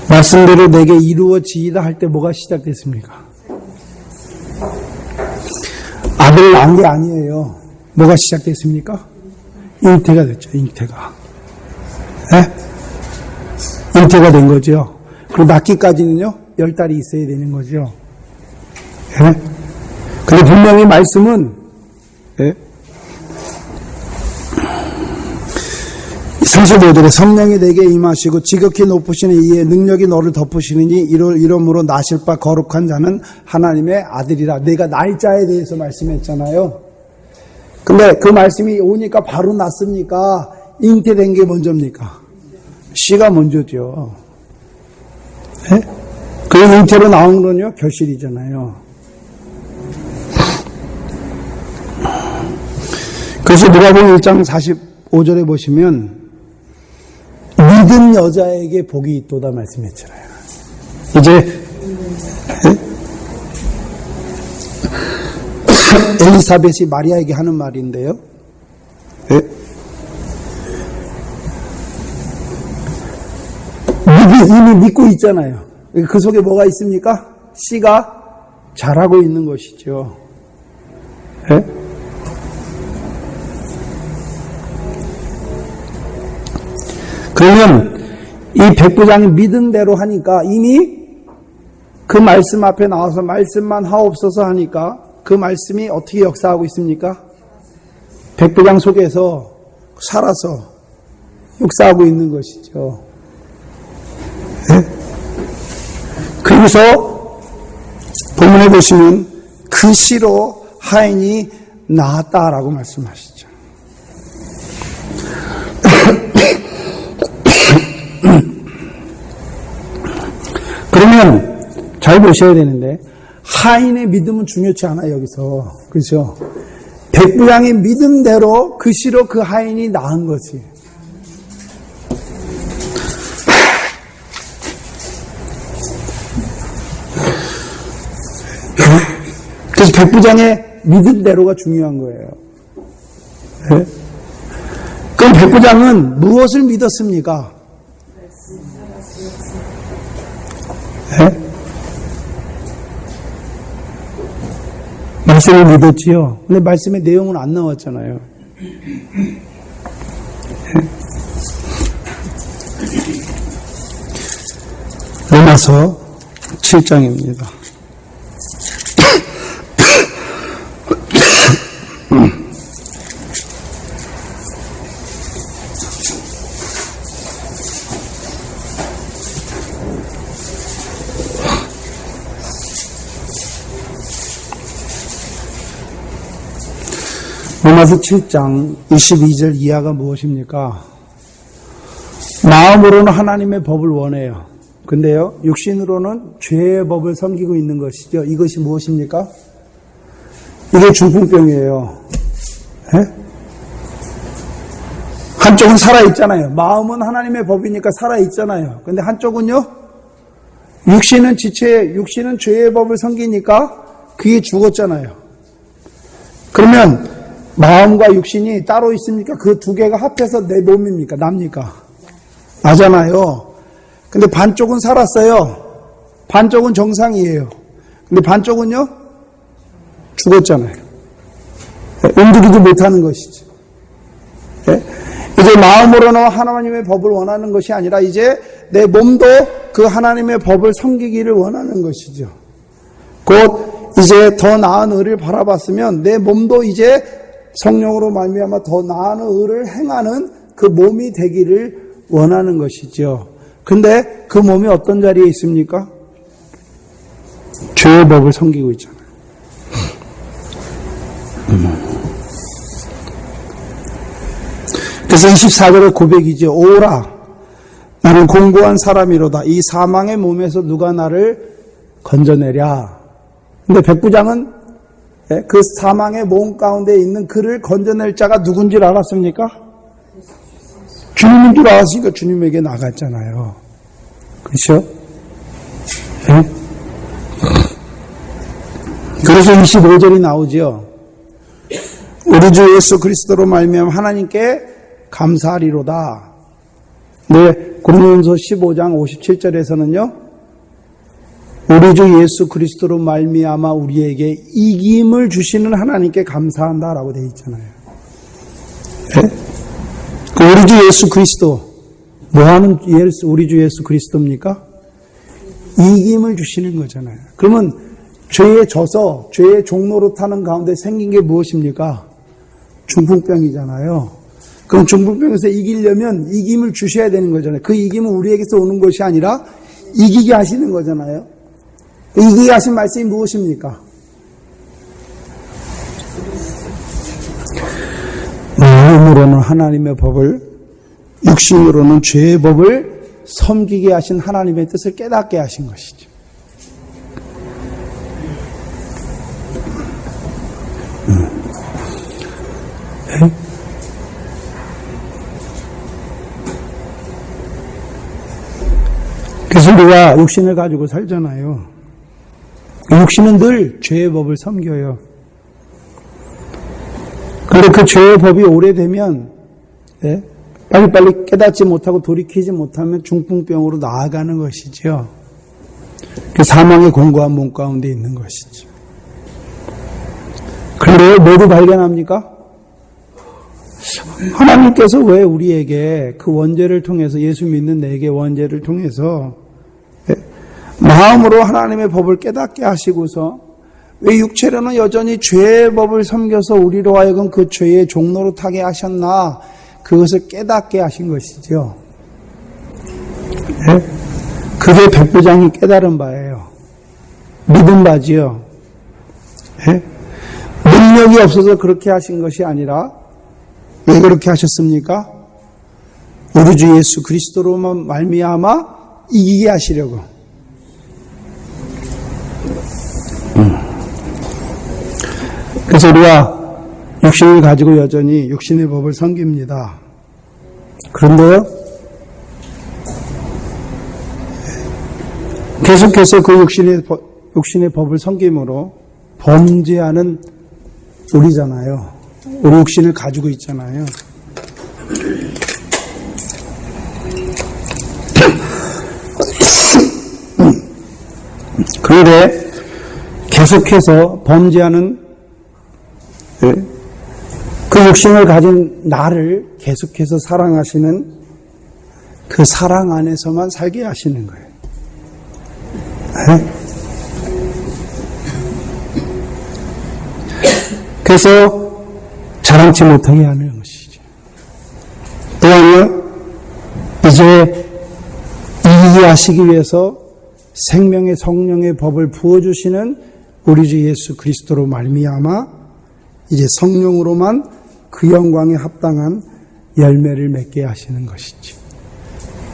말씀대로 내게 이루어지이다 할 때 뭐가 시작됐습니까? 아들을 낳은 게 아니에요. 뭐가 시작됐습니까? 잉태가 됐죠. 잉태가. 예? 잉태가 된 거죠. 그리고 낳기까지는요, 10달이 있어야 되는 거죠. 예? 근데 분명히 말씀은, 예? 35절에 성령이 내게 임하시고 지극히 높으시는 이의 능력이 너를 덮으시느니 이러므로 나실 바 거룩한 자는 하나님의 아들이라. 내가 날짜에 대해서 말씀했잖아요. 근데 그 말씀이 오니까 바로 났습니까? 잉태된 게 먼저입니까? 씨가 먼저죠. 네? 그 잉태로 나온 건요, 결실이잖아요. 그래서 누가복음 1장 45절에 보시면 믿은 여자에게 복이 있도다 말씀했잖아요. 이제 엘리사벳이 마리아에게 하는 말인데요. 이미 믿고 있잖아요. 그 속에 뭐가 있습니까? 씨가 자라고 있는 것이죠. 그러면 이 백부장이 믿은 대로 하니까 이미 그 말씀 앞에 나와서 말씀만 하옵소서 하니까 그 말씀이 어떻게 역사하고 있습니까? 백부장 속에서 살아서 역사하고 있는 것이죠. 네? 그래서 본문에 보시면 그 씨로 하인이 낳았다라고 말씀하시죠. 그러면 잘 보셔야 되는데 하인의 믿음은 중요치 않아요. 여기서. 그렇죠? 백부장의 믿음대로 그 씨로 그 하인이 낳은 거지. 그래서 백부장의 믿음대로가 중요한 거예요. 네? 그럼 백부장은 무엇을 믿었습니까? 네? 말씀을 믿었지요. 근데 말씀의 내용은 안 나왔잖아요. 네? 로마서 7장입니다. 로마서 7장 22절 이하가 무엇입니까? 마음으로는 하나님의 법을 원해요. 근데요, 육신으로는 죄의 법을 섬기고 있는 것이죠. 이것이 무엇입니까? 이게 중풍병이에요. 네? 한쪽은 살아있잖아요. 마음은 하나님의 법이니까 살아있잖아요. 근데 한쪽은요, 육신은 죄의 법을 섬기니까 그게 죽었잖아요. 그러면 마음과 육신이 따로 있습니까? 그 두 개가 합해서 내 몸입니까? 납니까? 나잖아요. 근데 반쪽은 살았어요. 반쪽은 정상이에요. 근데 반쪽은요? 죽었잖아요. 움직이지 못하는 것이죠. 이제 마음으로는 하나님의 법을 원하는 것이 아니라 이제 내 몸도 그 하나님의 법을 섬기기를 원하는 것이죠. 곧 이제 더 나은 의를 바라봤으면 내 몸도 이제 성령으로 말미암아 더 나은 의를 행하는 그 몸이 되기를 원하는 것이죠. 근데 그 몸이 어떤 자리에 있습니까? 죄의 법을 섬기고 있잖아요. 그래서 24절의 고백이죠. 오라, 나는 공고한 사람이로다. 이 사망의 몸에서 누가 나를 건져내랴. 근데 백부장은 그 사망의 몸 가운데 있는 그를 건져낼 자가 누군지 알았습니까? 주님인 줄 알았으니까 주님에게 나갔잖아요. 그렇죠? 네? 그래서 25절이 나오죠. 우리 주 예수 그리스도로 말미암아 하나님께 감사하리로다. 네, 고린도전서 15장 57절에서는요. 우리 주 예수 그리스도로 말미암아 우리에게 이김을 주시는 하나님께 감사한다라고 되어 있잖아요. 네? 우리 주 예수 그리스도, 뭐하는 우리 주 예수 그리스도입니까? 이김을 주시는 거잖아요. 그러면 죄에 져서 죄의 종로로 타는 가운데 생긴 게 무엇입니까? 중풍병이잖아요. 그럼 중풍병에서 이기려면 이김을 주셔야 되는 거잖아요. 그 이김은 우리에게서 오는 것이 아니라 이기게 하시는 거잖아요. 이기게 하신 말씀이 무엇입니까? 마음으로는 하나님의 법을, 육신으로는 죄의 법을 섬기게 하신 하나님의 뜻을 깨닫게 하신 것이죠. 그래서 우리가 육신을 가지고 살잖아요. 육신은 늘 죄의 법을 섬겨요. 그런데 그 죄의 법이 오래되면 빨리빨리 깨닫지 못하고 돌이키지 못하면 중풍병으로 나아가는 것이죠. 그 사망의 공고한 몸 가운데 있는 것이죠. 그런데 모두 발견합니까? 하나님께서 왜 우리에게 그 원죄를 통해서, 예수 믿는 내게 원죄를 통해서 마음으로 하나님의 법을 깨닫게 하시고서 왜 육체로는 여전히 죄의 법을 섬겨서 우리로 하여금 그 죄의 종로로 타게 하셨나? 그것을 깨닫게 하신 것이죠. 그게 백부장이 깨달은 바예요. 믿은 바지요. 능력이 없어서 그렇게 하신 것이 아니라 왜 그렇게 하셨습니까? 우리 주 예수 그리스도로만 말미암아 이기게 하시려고. 그래서 우리가 육신을 가지고 여전히 육신의 법을 섬깁니다. 그런데요, 계속해서 그 육신의 법을 섬김으로 범죄하는 우리잖아요. 우리 육신을 가지고 있잖아요. 그런데 계속해서 범죄하는 그 육신을 가진 나를 계속해서 사랑하시는 그 사랑 안에서만 살게 하시는 거예요. 그래서 자랑치 못하게 하는 것이죠. 또한요, 이제 이기게 하시기 위해서 생명의 성령의 법을 부어주시는 우리 주 예수 그리스도로 말미암아 이제 성령으로만 그 영광에 합당한 열매를 맺게 하시는 것이죠.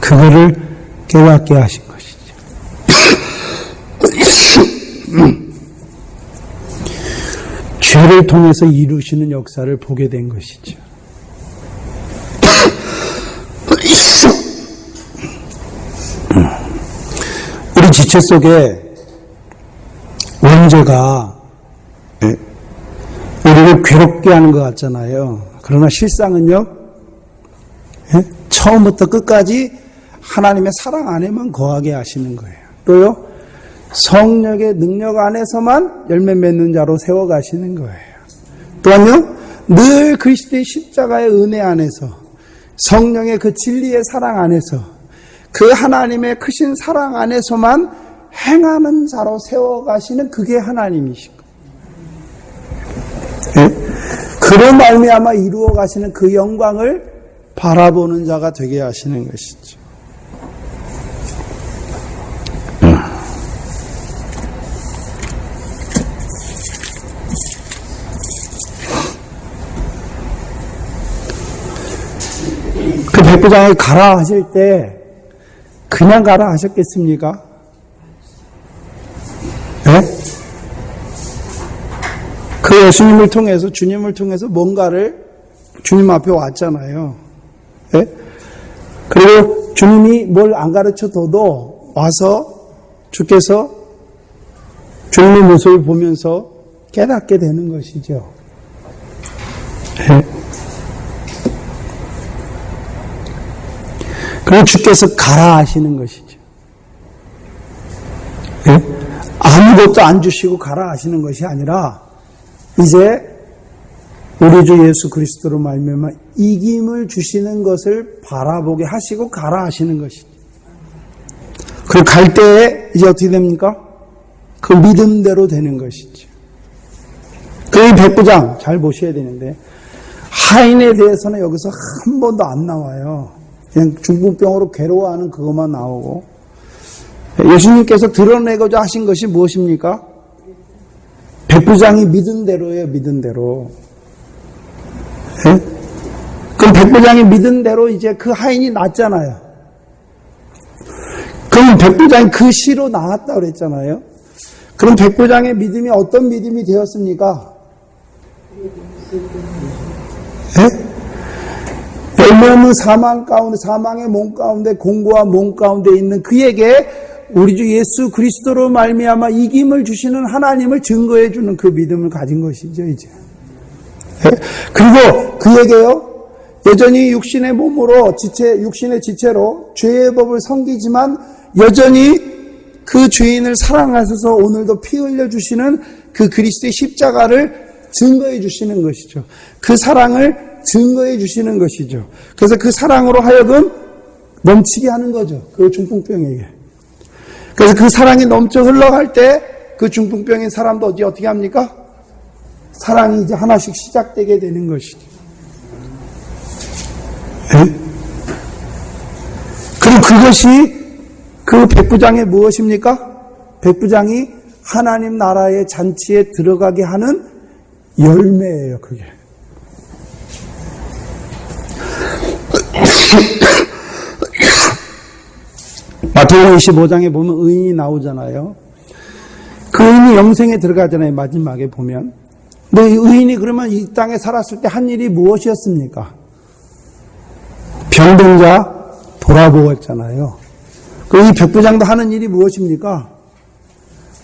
그거를 깨닫게 하신 것이죠. 죄를 통해서 이루시는 역사를 보게 된 것이죠. 우리 지체 속에 원죄가 우리를 괴롭게 하는 것 같잖아요. 그러나 실상은요, 처음부터 끝까지 하나님의 사랑 안에만 거하게 하시는 거예요. 또요, 성령의 능력 안에서만 열매 맺는 자로 세워가시는 거예요. 또한요, 늘 그리스도의 십자가의 은혜 안에서, 성령의 그 진리의 사랑 안에서, 그 하나님의 크신 사랑 안에서만 행하는 자로 세워가시는 그게 하나님이시고, 그런 말미암아 이루어 가시는 그 영광을 바라보는 자가 되게 하시는 것이죠. 그 백부장을 가라 하실 때 그냥 가라 하셨겠습니까? 네? 그 예수님을 통해서, 주님을 통해서 뭔가를 주님 앞에 왔잖아요. 네? 그리고 주님이 뭘 안 가르쳐둬도 와서 주께서 주님의 모습을 보면서 깨닫게 되는 것이죠. 네? 그리고 주께서 가라 하시는 것이죠. 네? 아무것도 안 주시고 가라 하시는 것이 아니라 이제 우리 주 예수 그리스도로 말미암아 이김을 주시는 것을 바라보게 하시고 가라 하시는 것이죠. 그리고 갈 때에 이제 어떻게 됩니까? 그 믿음대로 되는 것이죠. 그 백부장 잘 보셔야 되는데 하인에 대해서는 여기서 한 번도 안 나와요. 그냥 중풍병으로 괴로워하는 그것만 나오고 예수님께서 드러내고자 하신 것이 무엇입니까? 백부장이 믿은 대로예요. 믿은 대로. 네? 그럼 백부장이 믿은 대로 이제 그 하인이 낫잖아요. 그럼 백부장이 그 시로 나왔다고 그랬잖아요. 그럼 백부장의 믿음이 어떤 믿음이 되었습니까? 네? 열매 없는 사망 가운데, 사망의 몸 가운데, 공고와 몸 가운데 있는 그에게 우리 주 예수 그리스도로 말미암아 이김을 주시는 하나님을 증거해 주는 그 믿음을 가진 것이죠, 이제. 네? 그리고 그에게요, 여전히 육신의 몸으로 육신의 지체로 죄의 법을 섬기지만 여전히 그 죄인을 사랑하셔서 오늘도 피 흘려 주시는 그 그리스도의 십자가를 증거해 주시는 것이죠. 그 사랑을 증거해 주시는 것이죠. 그래서 그 사랑으로 하여금 넘치게 하는 거죠. 그 중풍병에게. 그래서 그 사랑이 넘쳐 흘러갈 때 그 중풍병인 사람도 어떻게 합니까? 사랑이 이제 하나씩 시작되게 되는 것이죠. 네? 그리고 그것이 그 백부장의 무엇입니까? 백부장이 하나님 나라의 잔치에 들어가게 하는 열매예요, 그게. 마태복음 25장에 보면 의인이 나오잖아요. 그 의인이 영생에 들어가잖아요, 마지막에 보면. 근데 이 의인이 그러면 이 땅에 살았을 때 한 일이 무엇이었습니까? 병든 자 돌아보고 했잖아요. 그리고 이 백부장도 하는 일이 무엇입니까?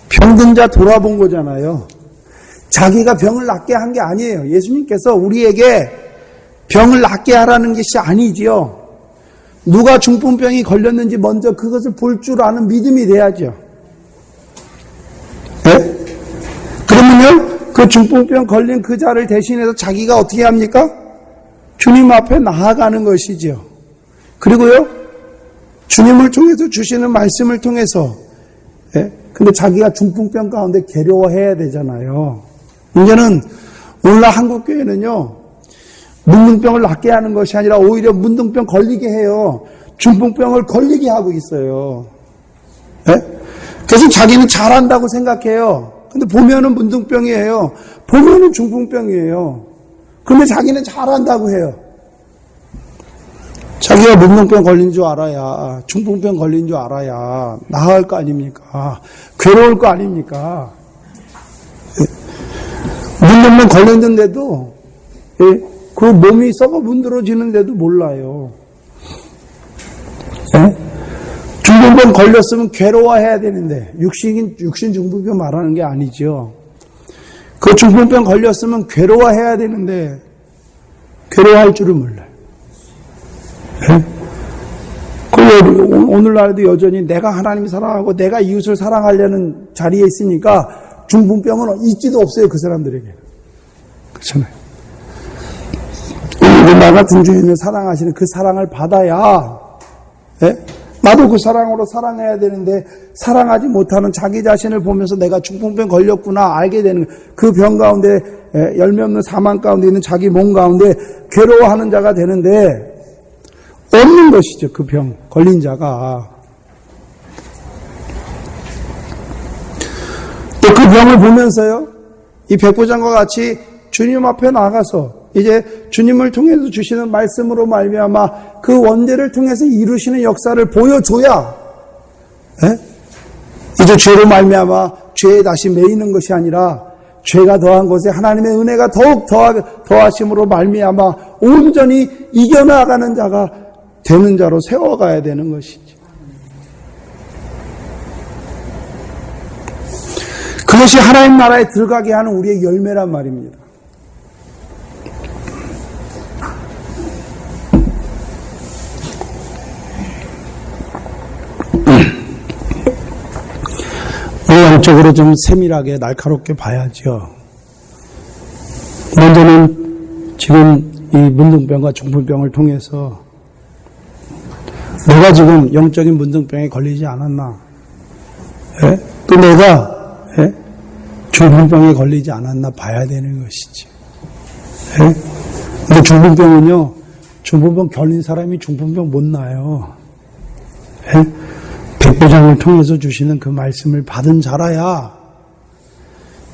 병든 자 돌아본 거잖아요. 자기가 병을 낫게 한 게 아니에요. 예수님께서 우리에게 병을 낫게 하라는 것이 아니지요. 누가 중풍병이 걸렸는지 먼저 그것을 볼 줄 아는 믿음이 돼야죠. 네? 그러면요, 그 중풍병 걸린 그 자를 대신해서 자기가 어떻게 합니까? 주님 앞에 나아가는 것이죠. 그리고요, 주님을 통해서 주시는 말씀을 통해서, 예? 근데 자기가 중풍병 가운데 괴로워해야 되잖아요. 문제는 오늘날 한국교회는요, 문둥병을 낫게 하는 것이 아니라 오히려 문둥병 걸리게 해요. 중풍병을 걸리게 하고 있어요. 예? 그래서 자기는 잘한다고 생각해요. 근데 보면은 문둥병이에요. 보면은 중풍병이에요. 그런데 자기는 잘한다고 해요. 자기가 문둥병 걸린 줄 알아야, 중풍병 걸린 줄 알아야 나을 거 아닙니까? 괴로울 거 아닙니까? 문둥병 걸렸는데도, 그 몸이 썩어 문드러지는데도 몰라요. 중풍병 걸렸으면 괴로워해야 되는데, 육신 중풍병 말하는 게 아니죠. 그 중풍병 걸렸으면 괴로워해야 되는데, 괴로워할 줄을 몰라요. 오늘날도 여전히 내가 하나님 사랑하고 내가 이웃을 사랑하려는 자리에 있으니까 중풍병은 있지도 없어요, 그 사람들에게. 그렇잖아요. 나 같은 주인을 사랑하시는 그 사랑을 받아야, 나도 그 사랑으로 사랑해야 되는데 사랑하지 못하는 자기 자신을 보면서 내가 중풍병 걸렸구나 알게 되는 그 병 가운데, 열매 없는 사망 가운데 있는 자기 몸 가운데 괴로워하는 자가 되는데 없는 것이죠, 그 병 걸린 자가. 또 그 병을 보면서요, 이 백부장과 같이 주님 앞에 나가서 이제 주님을 통해서 주시는 말씀으로 말미암아 그 원죄를 통해서 이루시는 역사를 보여줘야, 이제 죄로 말미암아 죄에 다시 매이는 것이 아니라 죄가 더한 것에 하나님의 은혜가 더욱 더하심으로 말미암아 온전히 이겨나가는 자가 되는 자로 세워가야 되는 것이죠. 그것이 하나님 나라에 들어가게 하는 우리의 열매란 말입니다. 영적으로 좀 세밀하게 날카롭게 봐야죠. 먼저는 지금 이 문둥병과 중풍병을 통해서 내가 지금 영적인 문둥병에 걸리지 않았나? 예? 또 내가 중풍병에 걸리지 않았나 봐야 되는 것이지. 예? 근데 중풍병은요, 중풍병 걸린 사람이 중풍병 못 나요. 예? 백부장을 통해서 주시는 그 말씀을 받은 자라야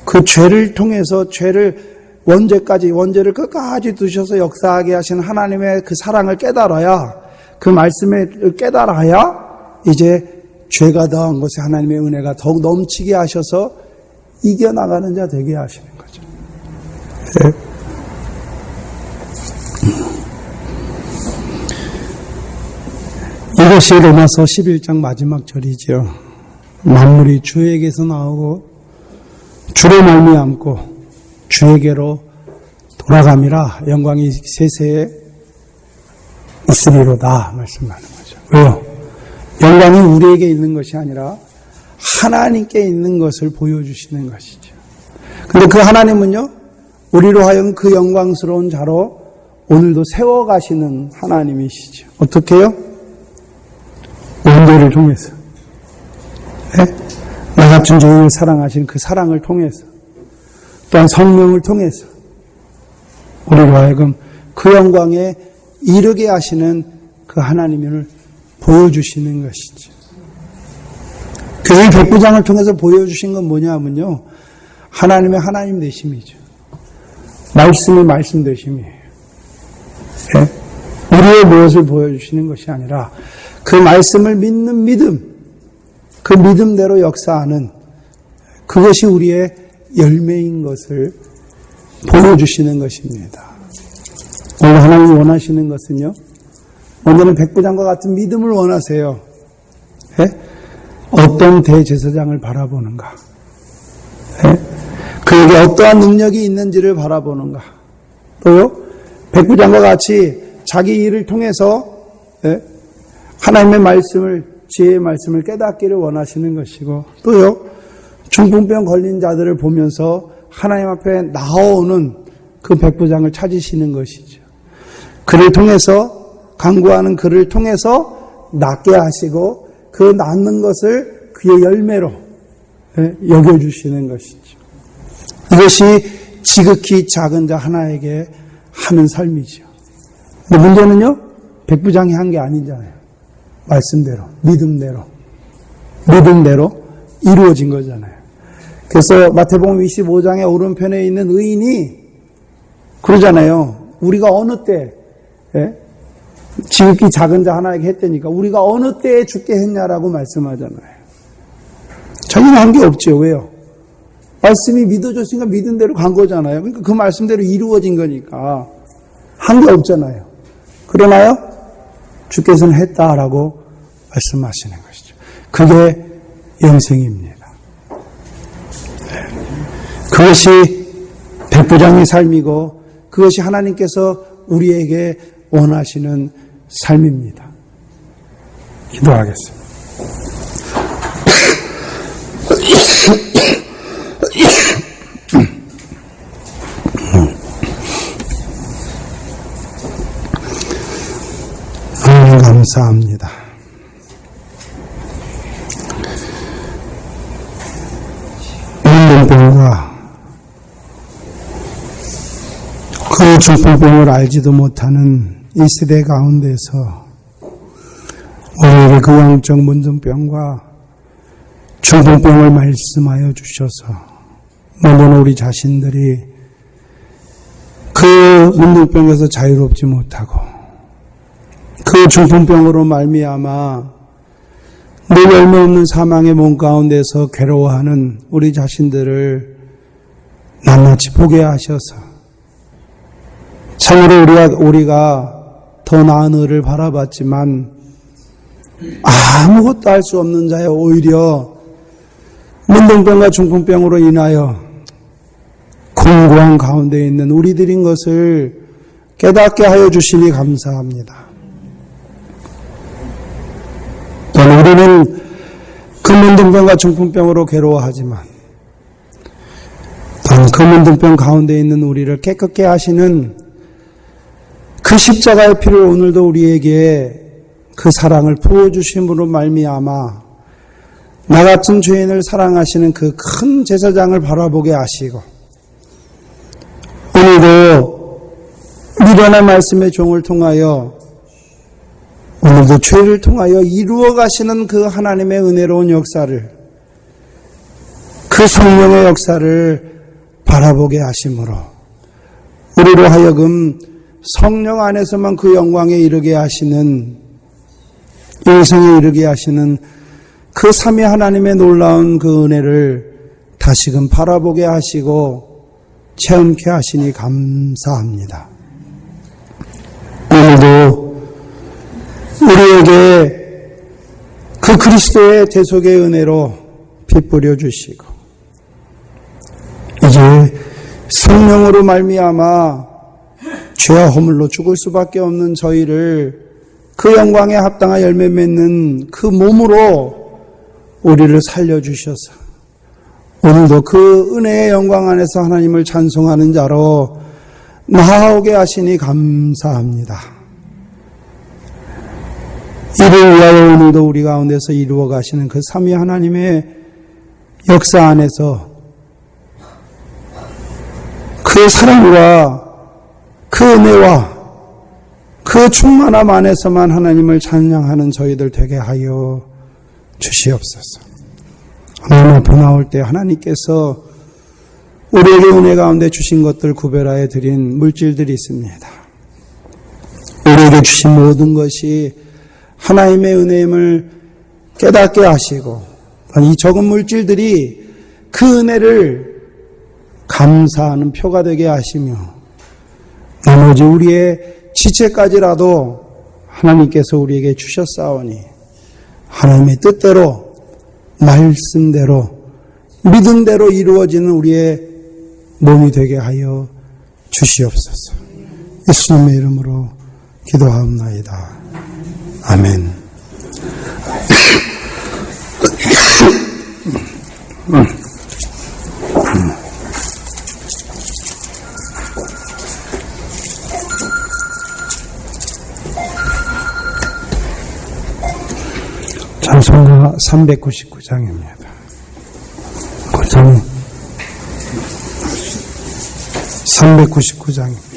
그 죄를 통해서 원죄를 끝까지 두셔서 역사하게 하신 하나님의 그 사랑을 깨달아야, 그 말씀을 깨달아야 이제 죄가 더한 것에 하나님의 은혜가 더욱 넘치게 하셔서 이겨나가는 자 되게 하시는 거죠. 네. 이것이 로마서 11장 마지막 절이죠. 만물이 주에게서 나오고 주로 말미암고 주에게로 돌아감이라 영광이 세세에 있으리로다 말씀하는 거죠. 왜요? 영광이 우리에게 있는 것이 아니라 하나님께 있는 것을 보여주시는 것이죠. 근데 그 하나님은요, 우리로 하여금 그 영광스러운 자로 오늘도 세워가시는 하나님이시죠. 어떻게요? 원죄를 통해서, 나 같은 죄인을 사랑하신 그 사랑을 통해서, 또한 성령을 통해서 우리로 하여금 그 영광에 이르게 하시는 그 하나님을 보여주시는 것이죠. 그래서 이 백부장을 통해서 보여주신 건 뭐냐면요, 하나님의 하나님 되심이죠. 말씀의 말씀 되심이에요. 우리의 무엇을 보여주시는 것이 아니라 그 말씀을 믿는 믿음, 그 믿음대로 역사하는 그것이 우리의 열매인 것을 보여주시는 것입니다. 오늘 하나님이 원하시는 것은요, 먼저는 백부장과 같은 믿음을 원하세요. 어떤 대제사장을 바라보는가, 그에게 어떠한 능력이 있는지를 바라보는가, 또요, 백부장과 같이 자기 일을 통해서 하나님의 말씀을, 지혜의 말씀을 깨닫기를 원하시는 것이고, 또요, 중풍병 걸린 자들을 보면서 하나님 앞에 나오는 그 백부장을 찾으시는 것이죠. 그를 통해서, 간구하는 그를 통해서 낫게 하시고 그 낫는 것을 그의 열매로 여겨주시는 것이죠. 이것이 지극히 작은 자 하나에게 하는 삶이죠. 근데 문제는요, 백부장이 한 게 아니잖아요. 말씀대로, 믿음대로 이루어진 거잖아요. 그래서 마태복음 25장의 오른편에 있는 의인이 그러잖아요. 우리가 어느 때, 지극히 작은 자 하나에게 했다니까 우리가 어느 때에 죽게 했냐라고 말씀하잖아요. 자기는 한 게 없죠. 왜요? 말씀이 믿어줬으니까 믿은 대로 간 거잖아요. 그러니까 그 말씀대로 이루어진 거니까 한 게 없잖아요. 그러나요, 주께서는 했다라고 말씀하시는 것이죠. 그게 영생입니다. 그것이 백부장의 삶이고 그것이 하나님께서 우리에게 원하시는 삶입니다. 기도하겠습니다. 하나님 감사합니다. 문둥병과 그 중풍병을 알지도 못하는 이 시대 가운데서 우리에게 그 영적 문둥병과 중풍병을 말씀하여 주셔서 먼저는 우리 자신들이 그 문둥병에서 자유롭지 못하고 그 중풍병으로 말미암아 늘 열매 없는 사망의 몸 가운데서 괴로워하는 우리 자신들을 낱낱이 보게 하셔서 참으로 우리가 더 나은 의를 바라봤지만 아무것도 할 수 없는 자여 오히려 문둥병과 중풍병으로 인하여 공고한 가운데 있는 우리들인 것을 깨닫게 하여 주시니 감사합니다. 또한 우리는 그 문둥병과 중풍병으로 괴로워하지만 또한 그 문둥병 가운데 있는 우리를 깨끗게 하시는 그 십자가의 피를 오늘도 우리에게 그 사랑을 부어주심으로 말미암아 나 같은 죄인을 사랑하시는 그 큰 제사장을 바라보게 하시고 오늘도 미련의 말씀의 종을 통하여 오늘도 죄를 통하여 이루어 가시는 그 하나님의 은혜로운 역사를 그 성령의 역사를 바라보게 하심으로 우리로 하여금 성령 안에서만 그 영광에 이르게 하시는 영생에 이르게 하시는 그 삼위 하나님의 놀라운 그 은혜를 다시금 바라보게 하시고 체험케 하시니 감사합니다. 오늘도 우리에게 그 그리스도의 대속의 은혜로 빗뿌려 주시고 이제 성령으로 말미암아 죄와 허물로 죽을 수밖에 없는 저희를 그 영광에 합당한 열매 맺는 그 몸으로 우리를 살려주셔서 오늘도 그 은혜의 영광 안에서 하나님을 찬송하는 자로 나아오게 하시니 감사합니다. 이를 위하여 오늘도 우리 가운데서 이루어 가시는 그 삼위 하나님의 역사 안에서 그 사랑과 그 은혜와 그 충만함 안에서만 하나님을 찬양하는 저희들 되게 하여 주시옵소서. 하나님 앞에 나올 때 하나님께서 우리에게 은혜 가운데 주신 것들 구별하여 드린 물질들이 있습니다. 우리에게 주신 모든 것이 하나님의 은혜임을 깨닫게 하시고 이 적은 물질들이 그 은혜를 감사하는 표가 되게 하시며 나머지 우리의 지체까지라도 하나님께서 우리에게 주셨사오니 하나님의 뜻대로 말씀대로 믿음대로 이루어지는 우리의 몸이 되게 하여 주시옵소서. 예수님의 이름으로 기도하옵나이다. 아멘. 찬송가 399장입니다. 고장 399장입니다.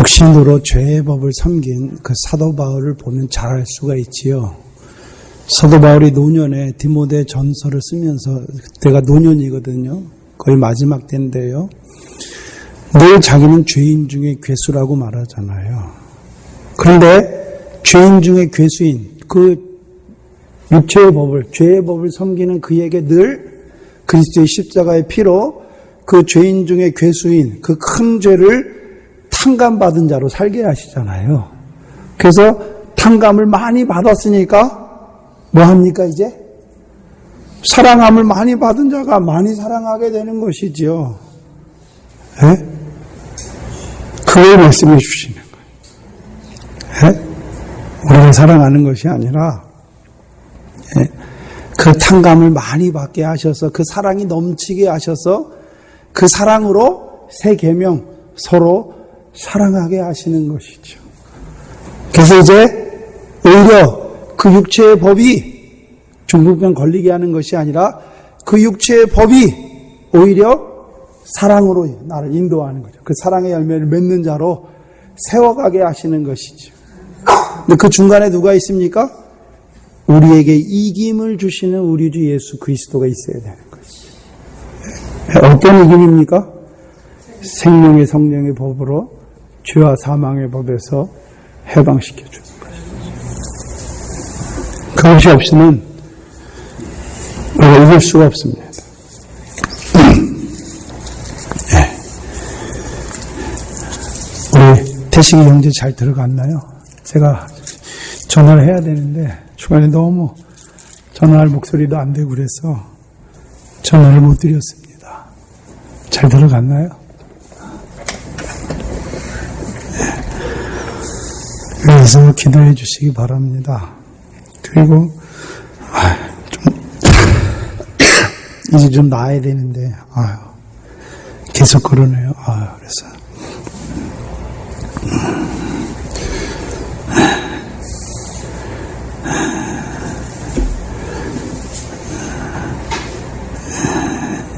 육신으로 죄의 법을 섬긴 그 사도 바울을 보면 잘 알 수가 있지요. 사도 바울이 노년에 디모데 전서를 쓰면서, 그때가 노년이거든요. 거의 마지막 때인데요. 늘 자기는 죄인 중에 괴수라고 말하잖아요. 그런데 죄인 중에 괴수인 그 육체의 법을, 죄의 법을 섬기는 그에게 늘 그리스도의 십자가의 피로 그 죄인 중에 괴수인 그 큰 죄를 탕감받은 자로 살게 하시잖아요. 그래서 탕감을 많이 받았으니까 뭐 합니까 이제? 사랑함을 많이 받은 자가 많이 사랑하게 되는 것이지요. 예? 그걸 말씀해 주시는 거예요. 예? 우리를 사랑하는 것이 아니라 그 탕감을 많이 받게 하셔서 그 사랑이 넘치게 하셔서 그 사랑으로 새 계명 서로 사랑하게 하시는 것이죠. 그래서 이제 오히려 그 육체의 법이 중풍병 걸리게 하는 것이 아니라 그 육체의 법이 오히려 사랑으로 나를 인도하는 거죠. 그 사랑의 열매를 맺는 자로 세워가게 하시는 것이죠. 근데 그 중간에 누가 있습니까? 우리에게 이김을 주시는 우리 주 예수 그리스도가 있어야 되는 것이죠. 어떤 이김입니까? 생명의 성령의 법으로 죄와 사망의 법에서 해방시켜 주는 것이죠. 그것이 없이는 우리가 이길 수가 없습니다. 우리 태식이 형제 잘 들어갔나요? 제가 전화를 해야 되는데 중간에 너무 전화할 목소리도 안 되고 그래서 전화를 못 드렸습니다. 잘 들어갔나요? 그래서 기도해 주시기 바랍니다. 그리고 이제 좀 나아야 되는데 계속 그러네요. 그래서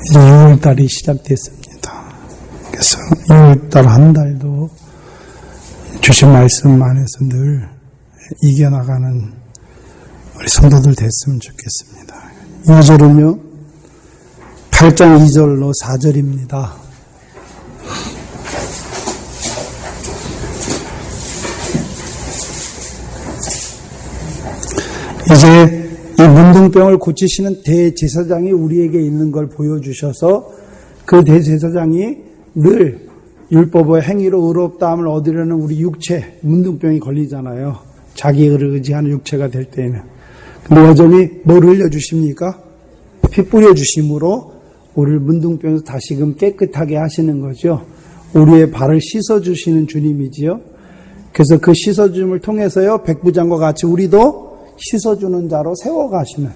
이제 6월달이 시작됐습니다. 그래서 6월달 한 달도 주신 말씀 안에서 늘 이겨나가는 우리 성도들 됐으면 좋겠습니다. 2절은요, 8장 2절로 4절입니다. 이제 이 문둥병을 고치시는 대제사장이 우리에게 있는 걸 보여주셔서 그 대제사장이 늘 율법의 행위로 의롭다함을 얻으려는 우리 육체, 문둥병이 걸리잖아요. 자기 의지하는 육체가 될 때에는. 근데 여전히 뭘 흘려주십니까? 피 뿌려주심으로 우리를 문둥병에서 다시금 깨끗하게 하시는 거죠. 우리의 발을 씻어주시는 주님이지요. 그래서 그 씻어줌을 통해서요, 백부장과 같이 우리도 씻어주는 자로 세워가시는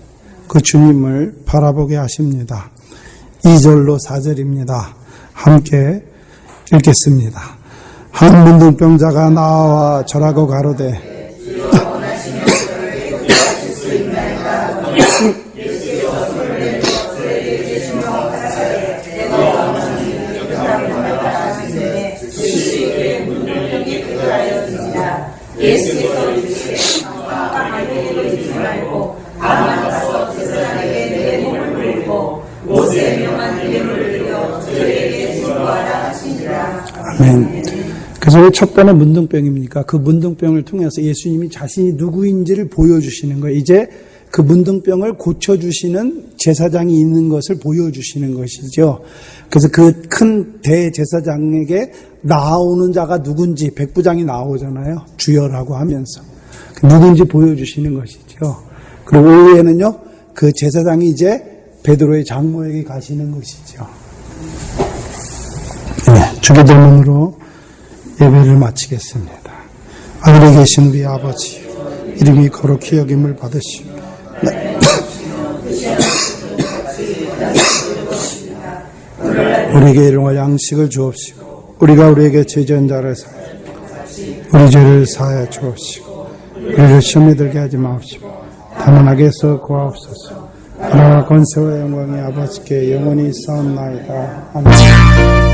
그 주님을 바라보게 하십니다. 2절로 4절입니다. 함께 읽겠습니다. 한 문둥병자가 나와 절하고 가로되 아멘. 그래서 왜 첫 번째 문둥병입니까? 그 문둥병을 통해서 예수님이 자신이 누구인지를 보여주시는 거예요. 이제 그 문둥병을 고쳐주시는 제사장이 있는 것을 보여주시는 것이죠. 그래서 그 큰 대제사장에게 나오는 자가 누군지 백부장이 나오잖아요. 주여라고 하면서. 누군지 보여주시는 것이죠. 그리고 오후에는요, 그 제사장이 이제 베드로의 장모에게 가시는 것이죠. 네, 주기도문으로 예배를 마치겠습니다. 하늘에 계신 우리 아버지, 이름이 거룩히 여김을 받으시고 우리에게 일용할 양식을 주옵시고 우리가 우리에게 죄지은 자를 사하여 우리 죄를 사하여 주옵시고 우리를 시험에 들게 하지 마옵시고 다만 악에서 구하옵소서. 나라와 권세와 영광이 아버지께 영원히 있사옵나이다. 아멘.